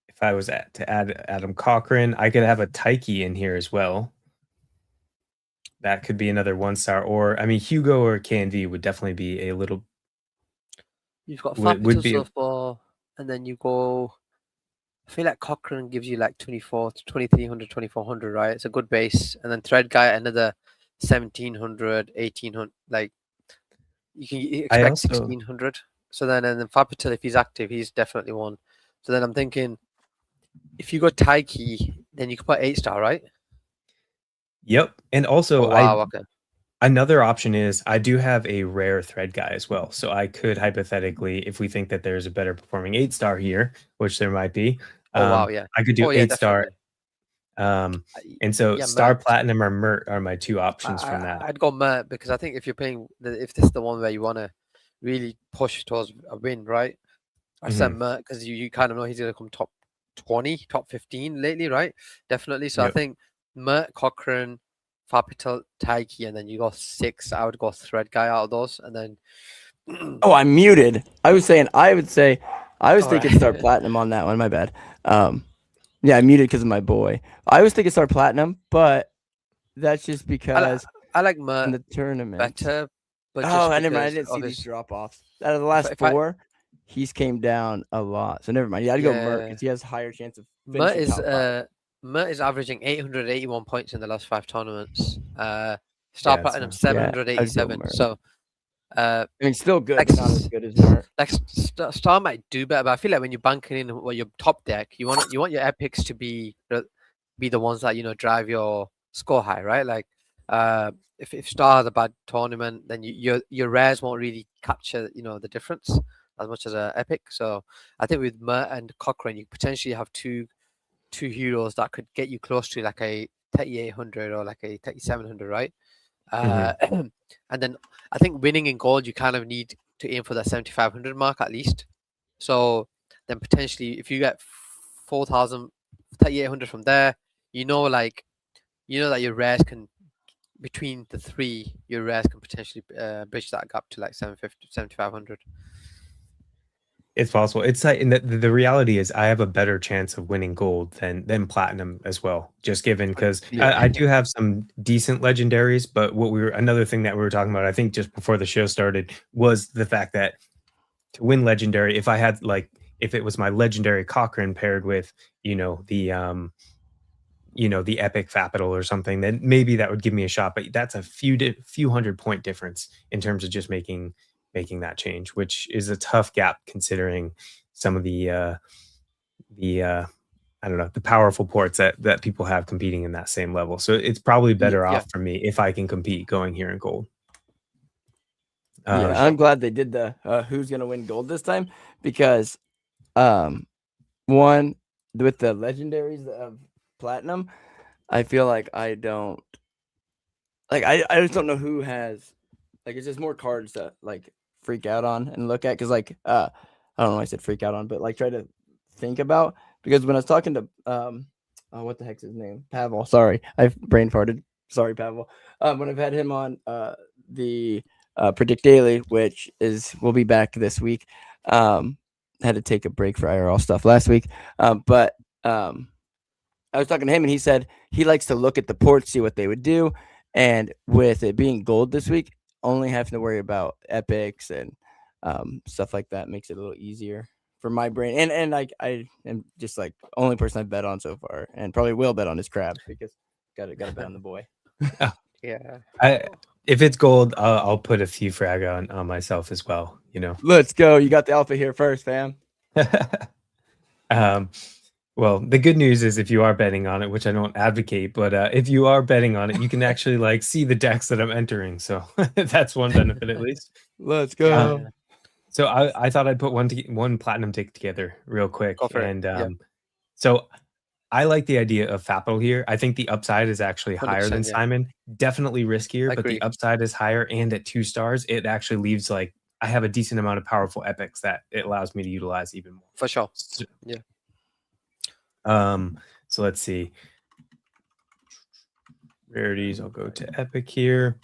If I was to add Adam Cochran, I could have a Taiki in here as well. That could be another 1-star, or I mean, Hugo or KNV would definitely be a little. You've got Fapital so far, and then you go. I feel like Cochrane gives you like 2300, 2400, right? It's a good base, and then Thread Guy another 1700, 1800. Like you can expect 1600. So then, and then Fapital, if he's active, he's definitely one. So then I'm thinking, if you go Taiki, then you can put 8-star, right? Yep, and also okay. Another option is I do have a rare Thread Guy as well. So I could hypothetically, if we think that there's a better performing 8-star here, which there might be, yeah, I could do 8-star. And so Star Mert. Platinum or Mert are my two options from that. I'd go Mert because I think if you're playing, if this is the one where you want to really push towards a win, right? I said Mert because you kind of know he's going to come top 20, top 15 lately, right? Definitely. So I think Mert, Cochrane, Fapital, Taiki, and then you got 6. I would go Thread Guy out of those, and then. Oh, I'm muted. I was thinking Star Platinum on that one. My bad. Yeah, I muted because of my boy. I was thinking Star Platinum, but that's just because I like Mert in the tournament better. But never mind. I didn't see these drop offs. Out of the last 4, he's came down a lot. So never mind. Yeah, I'd go Mert because he has a higher chance of finishing top 5. Mert is averaging 881 points in the last 5 tournaments. Star Platinum 787. So I mean, still good, but not as good as Mert. Like Star might do better, but I feel like when you're banking in your top deck, you want your epics to be the ones that drive your score high, right? Like if Star has a bad tournament, then your rares won't really capture the difference as much as a epic. So I think with Mert and Cochrane, you potentially have two heroes that could get you close to like a 3800 or like a 3700, right? And then I think winning in gold, you kind of need to aim for that 7500 mark at least. So then potentially, if you get 4000, 3800 from there, that your rares can, between the 3, your rares can potentially bridge that gap to like 750, 7500. It's possible. It's like, and the reality is I have a better chance of winning gold than platinum as well, just given because I do have some decent legendaries, but another thing that we were talking about, I think just before the show started, was the fact that to win legendary, if it was my legendary Cochrane paired with, the epic Fapital or something, then maybe that would give me a shot, but that's a few 100-point difference in terms of just making that change, which is a tough gap considering some of the I don't know, the powerful ports that people have competing in that same level. So it's probably better off for me if I can compete going here in gold. I'm glad they did the who's gonna win gold this time, because one, with the legendaries of platinum, I feel like I just don't know who has, like, it's just more cards to like freak out on and look at, because like I don't know why I said freak out on, but like try to think about, because when I was talking to what the heck's his name, Pavel, sorry, I've brain farted, sorry Pavel, when I've had him on the Predict Daily, which we'll be back this week, had to take a break for IRL stuff last week, but I was talking to him and he said he likes to look at the ports, see what they would do, and with it being gold this week, only having to worry about epics and stuff like that makes it a little easier for my brain. And like I am just like only person I've bet on so far, and probably will bet on is Crab, because gotta bet on the boy. Yeah. If it's gold, I'll put a few frag on myself as well. Let's go. You got the alpha here first, fam. Well, the good news is if you are betting on it, which I don't advocate, but if you are betting on it, you can actually like see the decks that I'm entering. So that's one benefit at least. Let's Uh, go. so I thought I'd put one platinum tick together real quick, Go for it. and Yeah, so I like the idea of Fappel here. I think the upside is actually higher than 100%. Yeah, Simon. Definitely riskier, but the agree upside is higher. And at 2 stars, it actually leaves like I have a decent amount of powerful epics that it allows me to utilize even more. for sure. So, Yeah. so let's see. Rarities, I'll go to epic here.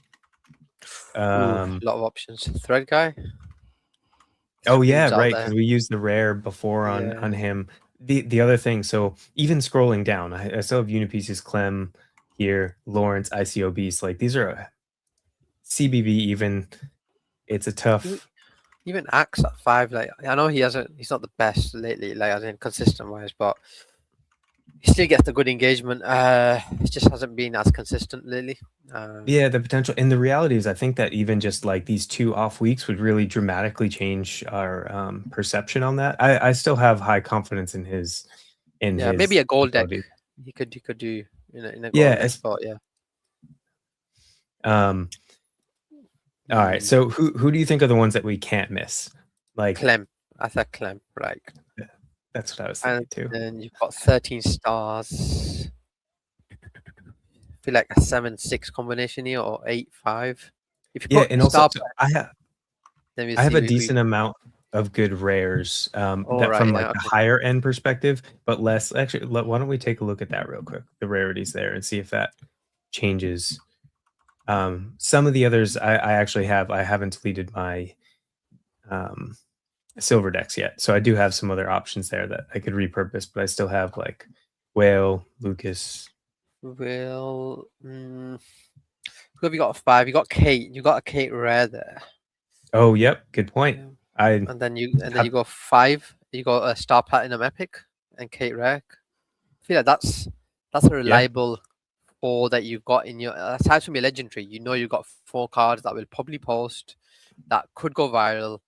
Ooh, a lot of options. Thread guy. Oh yeah, Huge out right, there. because we used the rare before on Yeah. him. The other thing, so even scrolling down, I still have Unipieces, Clem here, Lawrence, ICO Beast. Like these are CBB even. It's a tough. Even Axe at 5, like I know he's not the best lately, like as in consistent wise, but he still gets the good engagement. It just hasn't been as consistent lately. Yeah, the potential and the reality is I think that even just like these 2 off weeks would really dramatically change our perception on that. I still have high confidence in his Yeah, maybe a gold deck. ability. You could do in a Yeah, gold deck, but yeah. All right. So who do you think are the ones that we can't miss? Like Clem. I said Clem, like. that's what I was And thinking too. then you've got 13 stars. I feel like a 7-6 combination here or 8-5. If you Yeah, put and also star, so then we I have see a we decent amount of good rares all that right. from like Yeah, the okay. higher end perspective, but less actually. Why don't we take a look at that real quick? The rarities there and see if that changes. Some of the others I actually have. I haven't deleted my um, silver decks yet, so I do have some other options there that I could repurpose. But I still have like Whale, Lucas. Well, who have you got? 5. You got Kate. You got a Kate rare there. Oh, yep, good point. Yeah. I And then you have go 5. You got a Star Platinum Epic and Kate rare. I feel like that's a yeah, reliable 4 that you've got in your. Aside from your legendary, you know you've got 4 cards that will probably post, that could go viral,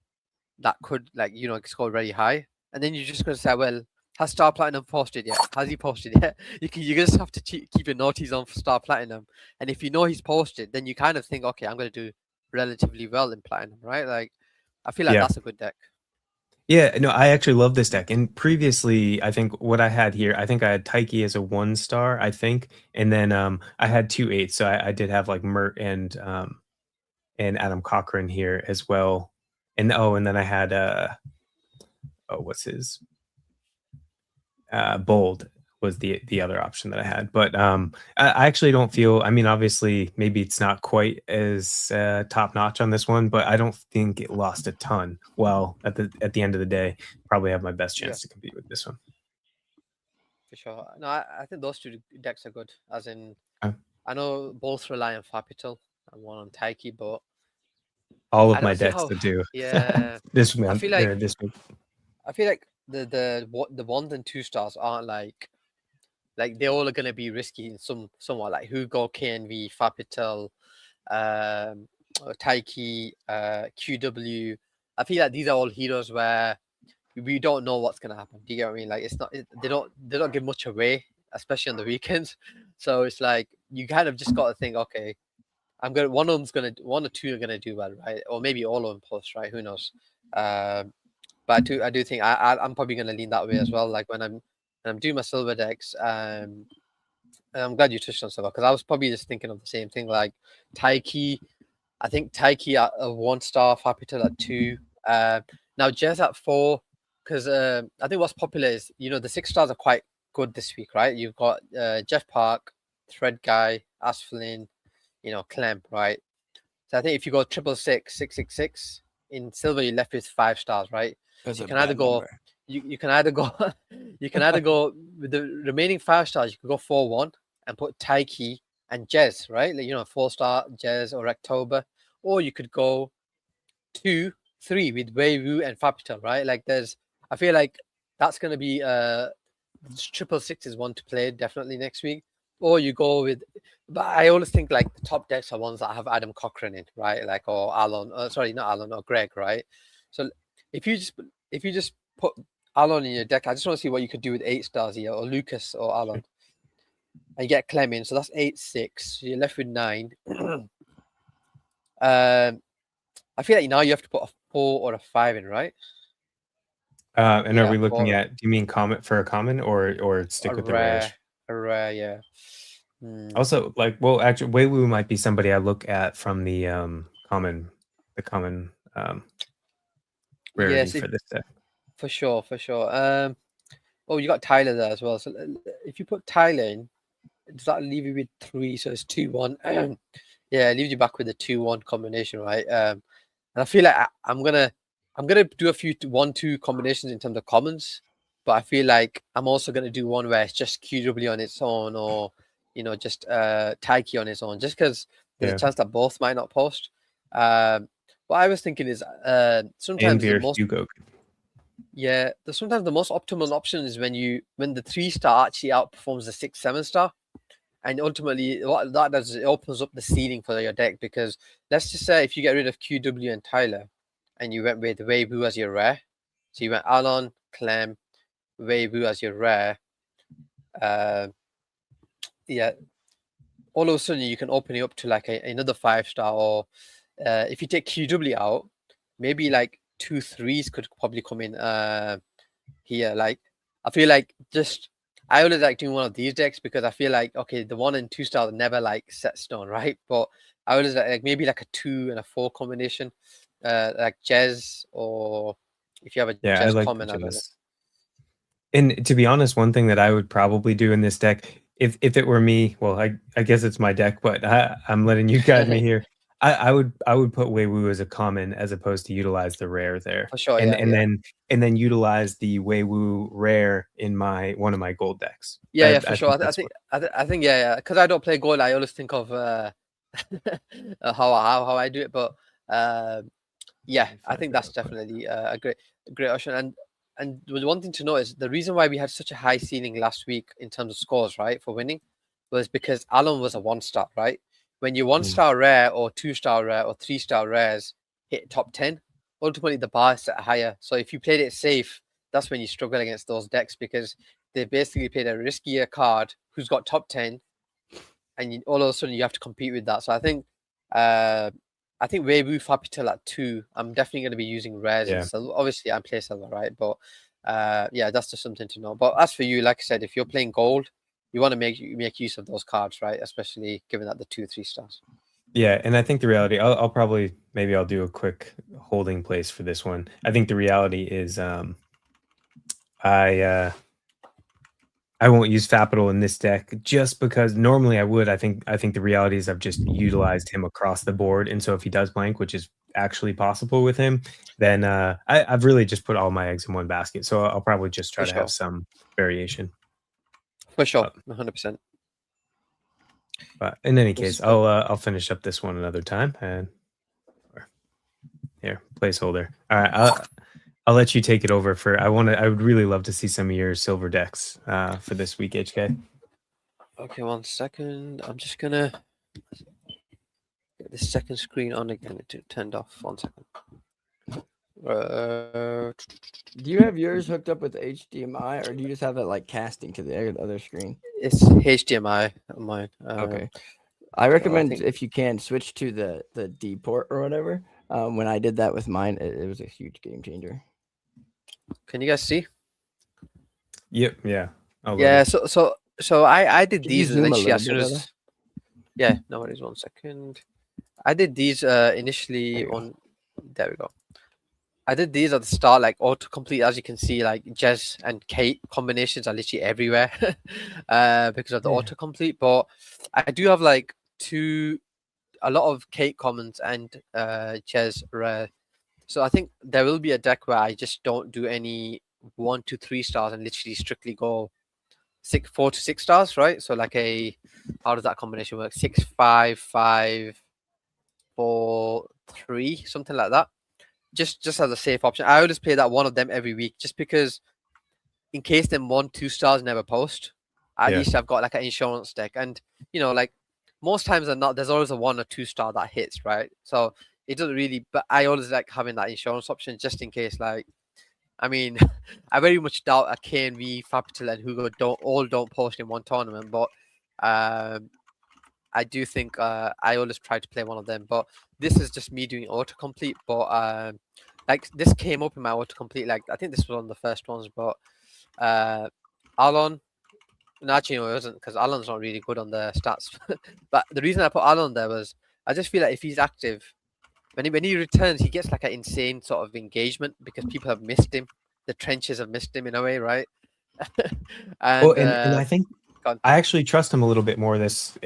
that could score very high, and then you're just going to say, well, has Star Platinum posted yet? Has he posted yet? You just have to keep your noties on for Star Platinum, and if you know he's posted, then you kind of think, okay, I'm going to do relatively well in Platinum, right? Like, I feel like yeah. that's a good deck. Yeah, no, I actually love this deck. And previously, I think what I had here, I think I had Taiki as a 1 star, I think, and then I had 2 8s, so I did have like Mert and Adam Cochran here as well. And and then I had what's his Bold was the other option that I had. But I actually don't feel. I mean, obviously, maybe it's not quite as top notch on this one, but I don't think it lost a ton. Well, at the end of the day, probably have my best chance to compete with this one. For sure. No, I think those 2 decks are good. As in, Uh, I know both rely on Fapital and one on Taiki, but all I of my don't see decks how. that do Yeah, this I month feel like or this week. the 1 and 2 stars aren't like they all are gonna be risky in somewhat, like Hugo, KNV, Fapital, Taiki, QW. I feel like these are all heroes where we don't know what's gonna happen. Do you get what I mean? Like they don't give much away, especially on the weekends. So it's like you kind of just got to think, okay, one or 2 are gonna do well, right? Or maybe all of them post, right? Who knows? But I do think I'm probably gonna lean that way as well. Like when I'm doing my silver decks, and I'm glad you touched on silver because I was probably just thinking of the same thing. Like Taiki, I think Taiki at a 1 star, Fapital at 2. Now Jez at 4, because I think what's popular is the 6 stars are quite good this week, right? You've got Jeff Park, Thread Guy, Asflin, Clem, right? So I think if you go 666, 666 in silver, you're left with 5 stars, right? That's So you a can either bad go, number. you can either go, you can either go with the remaining 5 stars. You can go 4-1 and put Taiki and Jez, right? Like 4-star Jez or October, or you could go 2-3 with Wei Wu and Fapital, right? Like I feel like that's gonna be 666 is one to play definitely next week. Or you go with, but I always think like the top decks are ones that have Adam Cochran in, right? Like or Alan, sorry, not Alan or Greg, right? So if you just put Alon in your deck, I just want to see what you could do with 8 stars here, or Lucas or Alon. And you get Clem in, so that's 8, 6. So you're left with 9. I feel like now you have to put a 4 or a 5 in, right? And Yeah, are we looking 4. at? Do you mean common for a common or stick with the rares? A rare, yeah. Also, like, well, actually, Weiwu might be somebody I look at from the common rarity Yes, for this deck. for sure. Oh, you got Tyler there as well. So if you put Tyler in, does that leave you with 3? So it's 2-1. Yeah, it leaves you back with a 2-1 combination, right? And I feel like I'm gonna do a few 1-2 combinations in terms of commons, but I feel like I'm also gonna do one where it's just QW on its own, or just Taiki on its own, just because there's a chance that both might not post. What I was thinking is sometimes the most Hugo. Yeah, sometimes the most optimal option is when the 3-star actually outperforms the 6, 7-star. And ultimately, what that does is it opens up the ceiling for your deck, because let's just say if you get rid of QW and Tyler, and you went with Weibu as your rare, so you went Alon, Clem, Weibu as your rare, yeah, all of a sudden you can open it up to like another 5-star, or if you take QW out, maybe like 2 3s could probably come in here. Like, I feel like I always like doing one of these decks, because I feel like, okay, the 1 and 2 stars never like set stone, right? But I always like maybe like a 2 and a 4 combination, like Jez, or if you have a I Jez like common, the I don't know. Jez. And to be honest, one thing that I would probably do in this deck, if it were me, well, I guess it's my deck, but I'm letting you guide me here. I would put Weiwu as a common as opposed to utilize the rare there. For sure, and yeah. then utilize the Weiwu rare in one of my gold decks. Yeah, for sure. I think yeah, because I don't play gold, I always think of how I do it, but yeah, I think that's definitely a great option. And the one thing to note is the reason why we had such a high ceiling last week in terms of scores, right, for winning, was because Alon was a 1-star, right? When your 1-star rare or 2-star rare or 3-star rares hit top 10, ultimately the bar is set higher. So if you played it safe, that's when you struggle against those decks, because they basically played a riskier card who's got top 10, and all of a sudden you have to compete with that. So I think Weibu Fapital at 2. I'm definitely going to be using rares and silver. Obviously, I play silver, right? But yeah, that's just something to know. But as for you, like I said, if you're playing gold, you want to make use of those cards, right? Especially given that the 2, 3 stars. Yeah, and I think the reality, I'll probably, maybe I'll do a quick holding place for this one. I think the reality is I won't use Fapital in this deck just because normally I would. I think the reality is I've just utilized him across the board, and so if he does blank, which is actually possible with him, then I've really just put all my eggs in one basket. So I'll probably just try to have some variation. For sure, 100%. But in any case, I'll finish up this one another time. And here, placeholder. All right, I'll let you take it over for. I would really love to see some of your silver decks for this week, HK. Okay, 1 second. I'm just gonna get the second screen on again. It turned off. 1 second. Do you have yours hooked up with HDMI, or do you just have it like casting to the other screen? It's HDMI on mine. Okay. I recommend if you can switch to the D port or whatever. When I did that with mine, it was a huge game changer. Can you guys see? Yep. Yeah. Yeah. So I did these initially as soon bit, as. Yeah. No worries. 1 second. I did these initially on. There we go. I did these at the start, like autocomplete. As you can see, like Jez and Kate combinations are literally everywhere because of the autocomplete. But I do have like a lot of Kate commons and Jez rare. So I think there will be a deck where I just don't do any 1 to 3 stars and literally strictly go 4 to 6 stars, right? So like how does that combination work? 6, 5, 5, 4, 3, something like that. Just as a safe option. I always play that one of them every week, just because in case them 1, 2 stars never post, at least I've got like an insurance deck. And like most times than not, there's always a 1 or 2 star that hits, right? So it doesn't really, but I always like having that insurance option just in case, like I mean, I very much doubt a KNV, Fapital, and Hugo don't post in one tournament, but um, I do think I always try to play one of them. But this is just me doing autocomplete. But like this came up in my autocomplete. Like I think this was one of the first ones. But Alon, no, actually no, it wasn't because Alon's not really good on the stats. But the reason I put Alon there was I just feel like if he's active, when he returns, he gets like an insane sort of engagement because people have missed him. The trenches have missed him in a way, right? Well, and and I think gone. I actually trust him a little bit more this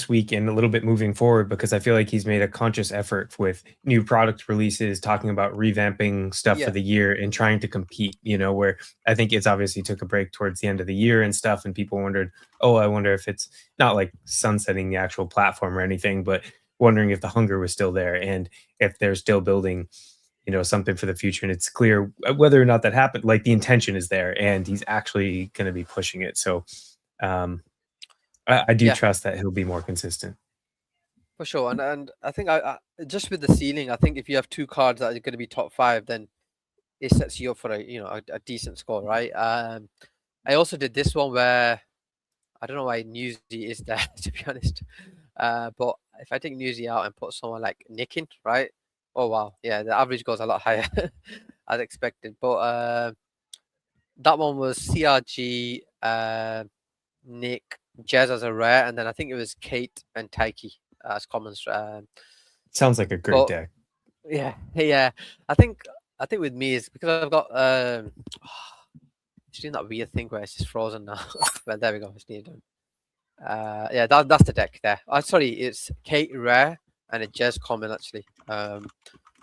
week and a little bit moving forward because I feel like he's made a conscious effort with new product releases, talking about revamping stuff for Yeah, the year and trying to compete. You know, where I think it's obviously took a break towards the end of the year and stuff, and people wondered, oh, I wonder if it's not like sunsetting the actual platform or anything, but wondering if the hunger was still there and if they're still building, you know, something for the future. And it's clear whether or not that happened, like the intention is there and he's actually going to be pushing it. So um, I do yeah, trust that he'll be more consistent. for sure. And I think I just with the ceiling, I think if you have two cards that are going to be top five, then it sets you up for a decent score, right? I also did this one where I don't know why Newsy is there to be honest. But if I take Newsy out and put someone like Nick in, right? Oh wow, yeah, the average goes a lot higher as expected. But that one was CRG, Nick, Jez as a rare, and then I think it was Kate and Taiki as commons. Sounds like a great But deck. yeah, yeah, I think with me is because I've got it's doing that weird thing where it's just frozen now. But there we go, it's nearly done. Yeah, that's the deck there. Sorry, it's Kate rare and a Jez common actually.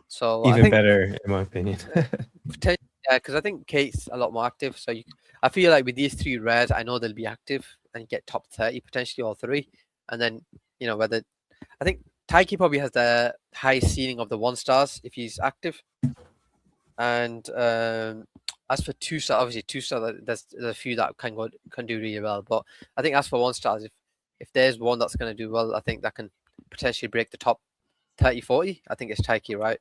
So I Even think better, in my opinion. potentially, yeah, because I think Kate's a lot more active. So I feel like with these three rares, I know they'll be active and get top 30 potentially all three. And then whether I think Taiki probably has the highest ceiling of the 1 stars if he's active. And as for 2 star, obviously 2 star, there's a few that can do really well. But I think as for 1 stars, if there's one that's going to do well, I think that can potentially break the top 30, 40. I think it's Taiki, right?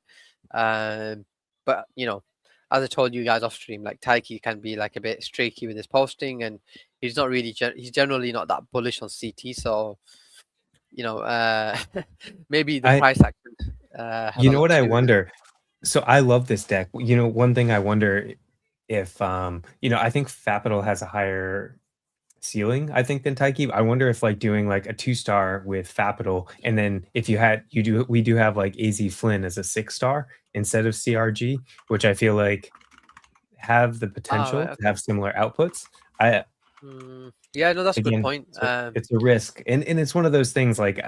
But as I told you guys off stream, like Taiki can be like a bit streaky with his posting, and he's not really he's generally not that bullish on CT. So maybe the I, price action has you a know lot what to I do with it. wonder? So I love this deck. You know, one thing I wonder if, I think Fapital has a higher ceiling, I think, than Taiki. I wonder if like doing like a 2 star with Fapital, and then if we do have like AZ Flynn as a 6 star instead of CRG, which I feel like have the Ah, potential right, to okay. have similar outputs. I Yeah, no, that's a good Again, point. it's a risk, and it's one of those things like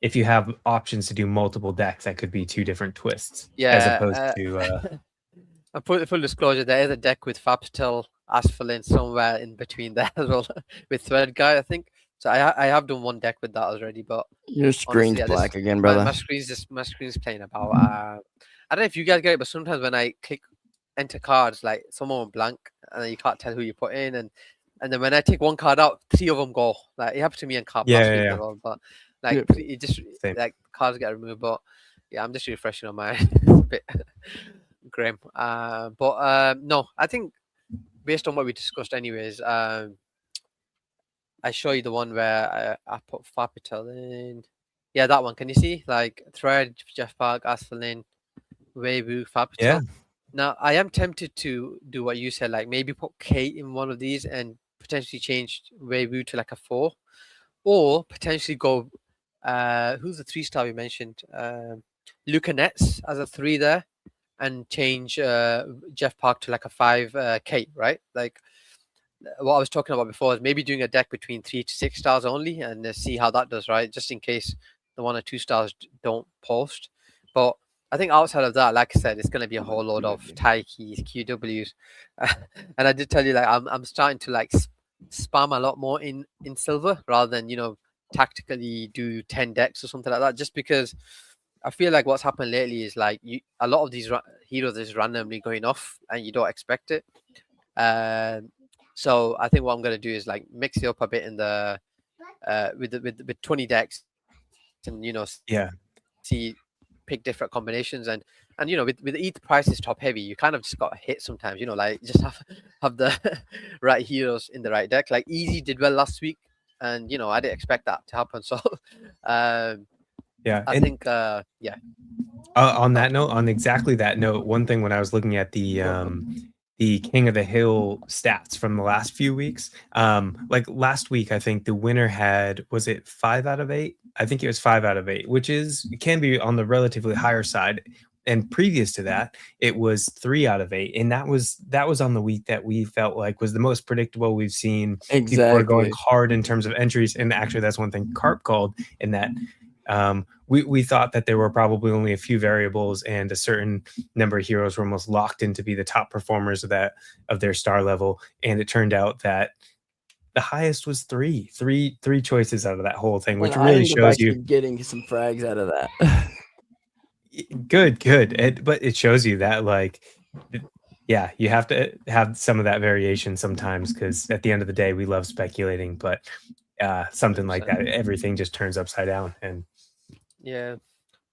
if you have options to do multiple decks, that could be two different twists as opposed Yeah, to and full disclosure, there is a deck with Fapstel, Asphalin somewhere in between there as well, with Thread Guy, I think. So I have done one deck with that already, but Your honestly, screen's yeah, this black again, my brother. screen's playing about. I don't know if you guys get it, but sometimes when I click enter cards, like someone will blank, and then you can't tell who you put in, and then when I take one card out, three of them go. Like it happened to me in Carp yeah, last yeah, week as yeah. well, but Yeah. like it just Same. like cards get removed. But yeah, I'm just refreshing on my a bit grim. But no, I think based on what we discussed, anyways, I show you the one where I put Fapital in. Yeah, that one. Can you see? Like Thread, Jeff Park, Asphalin, Weibu, Yeah, Fapital. Now, I am tempted to do what you said, like maybe put Kate in one of these and potentially change Weibu to like a 4, or potentially go. Who's the 3 star we mentioned? Luca Nets as a 3 there, and change Jeff Park to like a 5 Kate, right? Like what I was talking about before is maybe doing a deck between 3 to 6 stars only and see how that does, right? Just in case the 1 or 2 stars don't post. But I think outside of that, like I said, it's going to be a whole load of Taikis, QWs, and I did tell you like I'm starting to like spam a lot more in silver rather than tactically do 10 decks or something like that. Just because I feel like what's happened lately is like a lot of these heroes is randomly going off and you don't expect it. So I think what I'm going to do is like mix it up a bit in the with 20 decks and see pick different combinations and And with ETH prices top heavy, you kind of just got hit sometimes. Like just have the right heroes in the right deck. Like Easy did well last week, and I didn't expect that to happen. So, Yeah, I and think yeah. on that note, on exactly that note, one thing when I was looking at the King of the Hill stats from the last few weeks, like last week, I think the winner was it 5 out of 8? I think it was 5 out of 8, which can be on the relatively higher side. And previous to that, it was 3 out of 8, and that was on the week that we felt like was the most predictable we've seen. People were going Exactly. hard in terms of entries, and actually, that's one thing Carp called in that. We thought that there were probably only a few variables and a certain number of heroes were almost locked in to be the top performers of their star level, and it turned out that the highest was three choices out of that whole thing, which And I really ended up shows you actually getting some frags out of that. good. But it shows you that, like, yeah, you have to have some of that variation sometimes, because at the end of the day, we love speculating, but something like that, 100%. everything just turns upside down. And Yeah.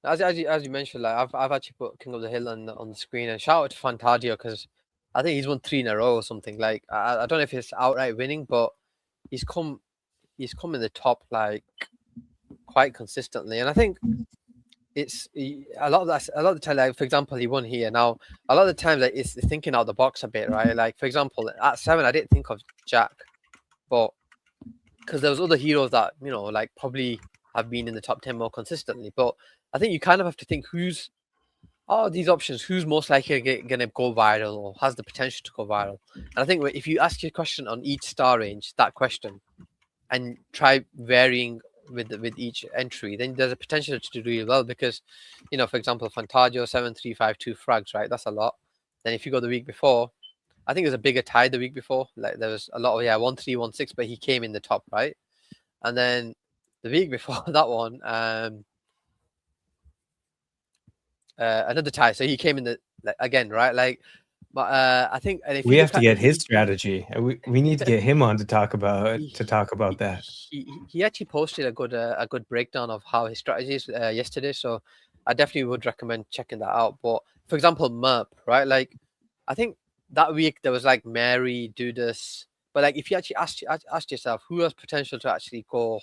As you mentioned, like I've actually put King of the Hill on the screen, and shout out to Fantadio, because I think he's won 3 in a row or something. Like I don't know if it's outright winning, but he's come in the top like quite consistently, and I think it's a lot of the time. Like for example, he won here. Now a lot of the times, like it's thinking out the box a bit, right? Like for example, at 7, I didn't think of Jack, but because there was other heroes that like probably have been in the top 10 more consistently. But I think you kind of have to think who's these options, who's most likely going to go viral or has the potential to go viral. And I think if you ask your question on each star range, that question, and try varying with each entry, then there's a potential to do really well, because for example, Fantaggio 7352 frags, right? That's a lot. Then if you go the week before, I think there's a bigger tie the week before. Like there was a lot of 1316, but he came in the top, right? And then the week before that one, another tie. So he came in again, right? Like, but I think, and if we you have look to at get his strategy. We need to get him on to talk about he, that. he actually posted a good breakdown of how his strategy is yesterday. So I definitely would recommend checking that out. But for example, Merp, right? Like, I think that week there was like Mary, Dudas, but like if you actually asked yourself who has potential to actually go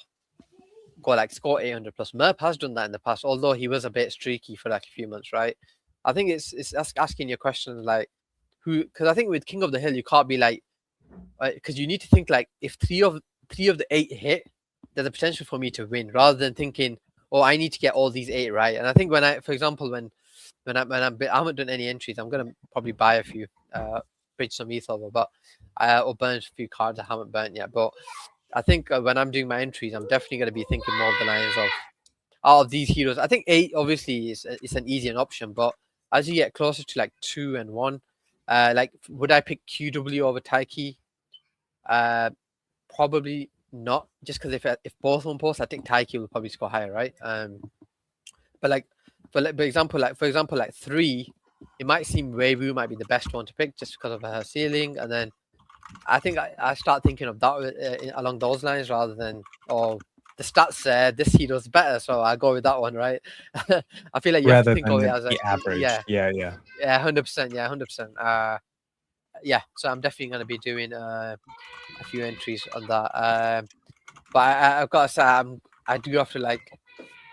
like score 800 plus, Merp has done that in the past, although he was a bit streaky for like a few months, right? I think it's asking your question like who, because I think with King of the Hill you can't be like, because you need to think like if three of the 8 hit, there's a potential for me to win, rather than thinking, oh, I need to get all these 8 right. And I think for example, when I haven't done any entries, I'm gonna probably buy a few, bridge some ETH over, but or burn a few cards I haven't burnt yet. But I think when I'm doing my entries, I'm definitely gonna be thinking more of the lines of out of these heroes. I think 8 obviously is an easier option, but as you get closer to like 2 and 1, like would I pick QW over Taiki? Probably not, just because if both of them post, I think Taiki will probably score higher, right? But like for example, like 3, it might seem Weiwu might be the best one to pick just because of her ceiling, and then I think I start thinking of that along those lines, rather than the stats said this hero's better, so I go with that one, right? I feel like you have to Rather think than of it as the average. Yeah. 100%, 100%. So I'm definitely going to be doing a few entries on that. But I've got to say, I do have to like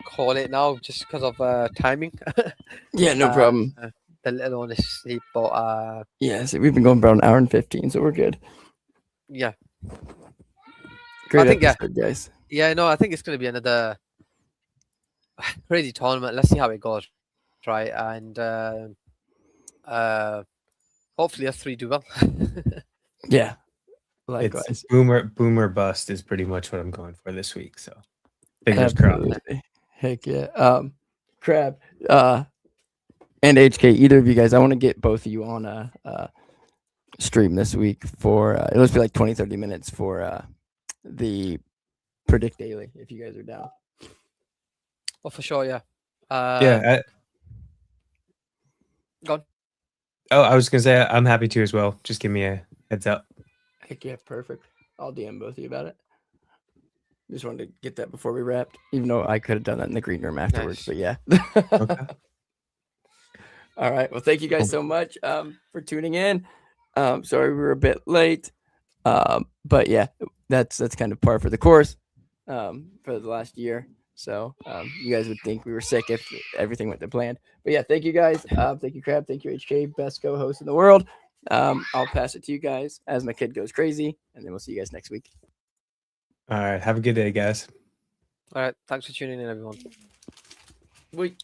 call it now just because of timing. Yeah, no problem. The little one is asleep, but yeah, so we've been going about an hour and 15, so we're good. Yeah. Great I think, episode, guys. Yeah, no, I think it's going to be another crazy tournament. Let's see how it goes, right? And hopefully us 3 do well. Yeah, likewise. It's boomer bust is pretty much what I'm going for this week. So fingers crossed. Heck yeah. Crab, and HK, either of you guys, I want to get both of you on a stream this week for it'll just be like 20-30 minutes for the Predict Daily, if you guys are down. Oh, for sure, yeah. Go on. Oh, I was gonna say I'm happy to as well. Just give me a heads up. Heck yeah, perfect. I'll DM both of you about it. Just wanted to get that before we wrapped, even though I could have done that in the green room afterwards. Nice. But yeah. Okay. All right. Well, thank you guys so much for tuning in. Sorry we were a bit late. But yeah, that's kind of par for the course for the last year. So you guys would think we were sick if everything went to plan. But yeah, thank you guys. Thank you, Crab. Thank you, HK, best co-host in the world. I'll pass it to you guys as my kid goes crazy, and then we'll see you guys next week. All right. Have a good day, guys. All right. Thanks for tuning in, everyone. Wait.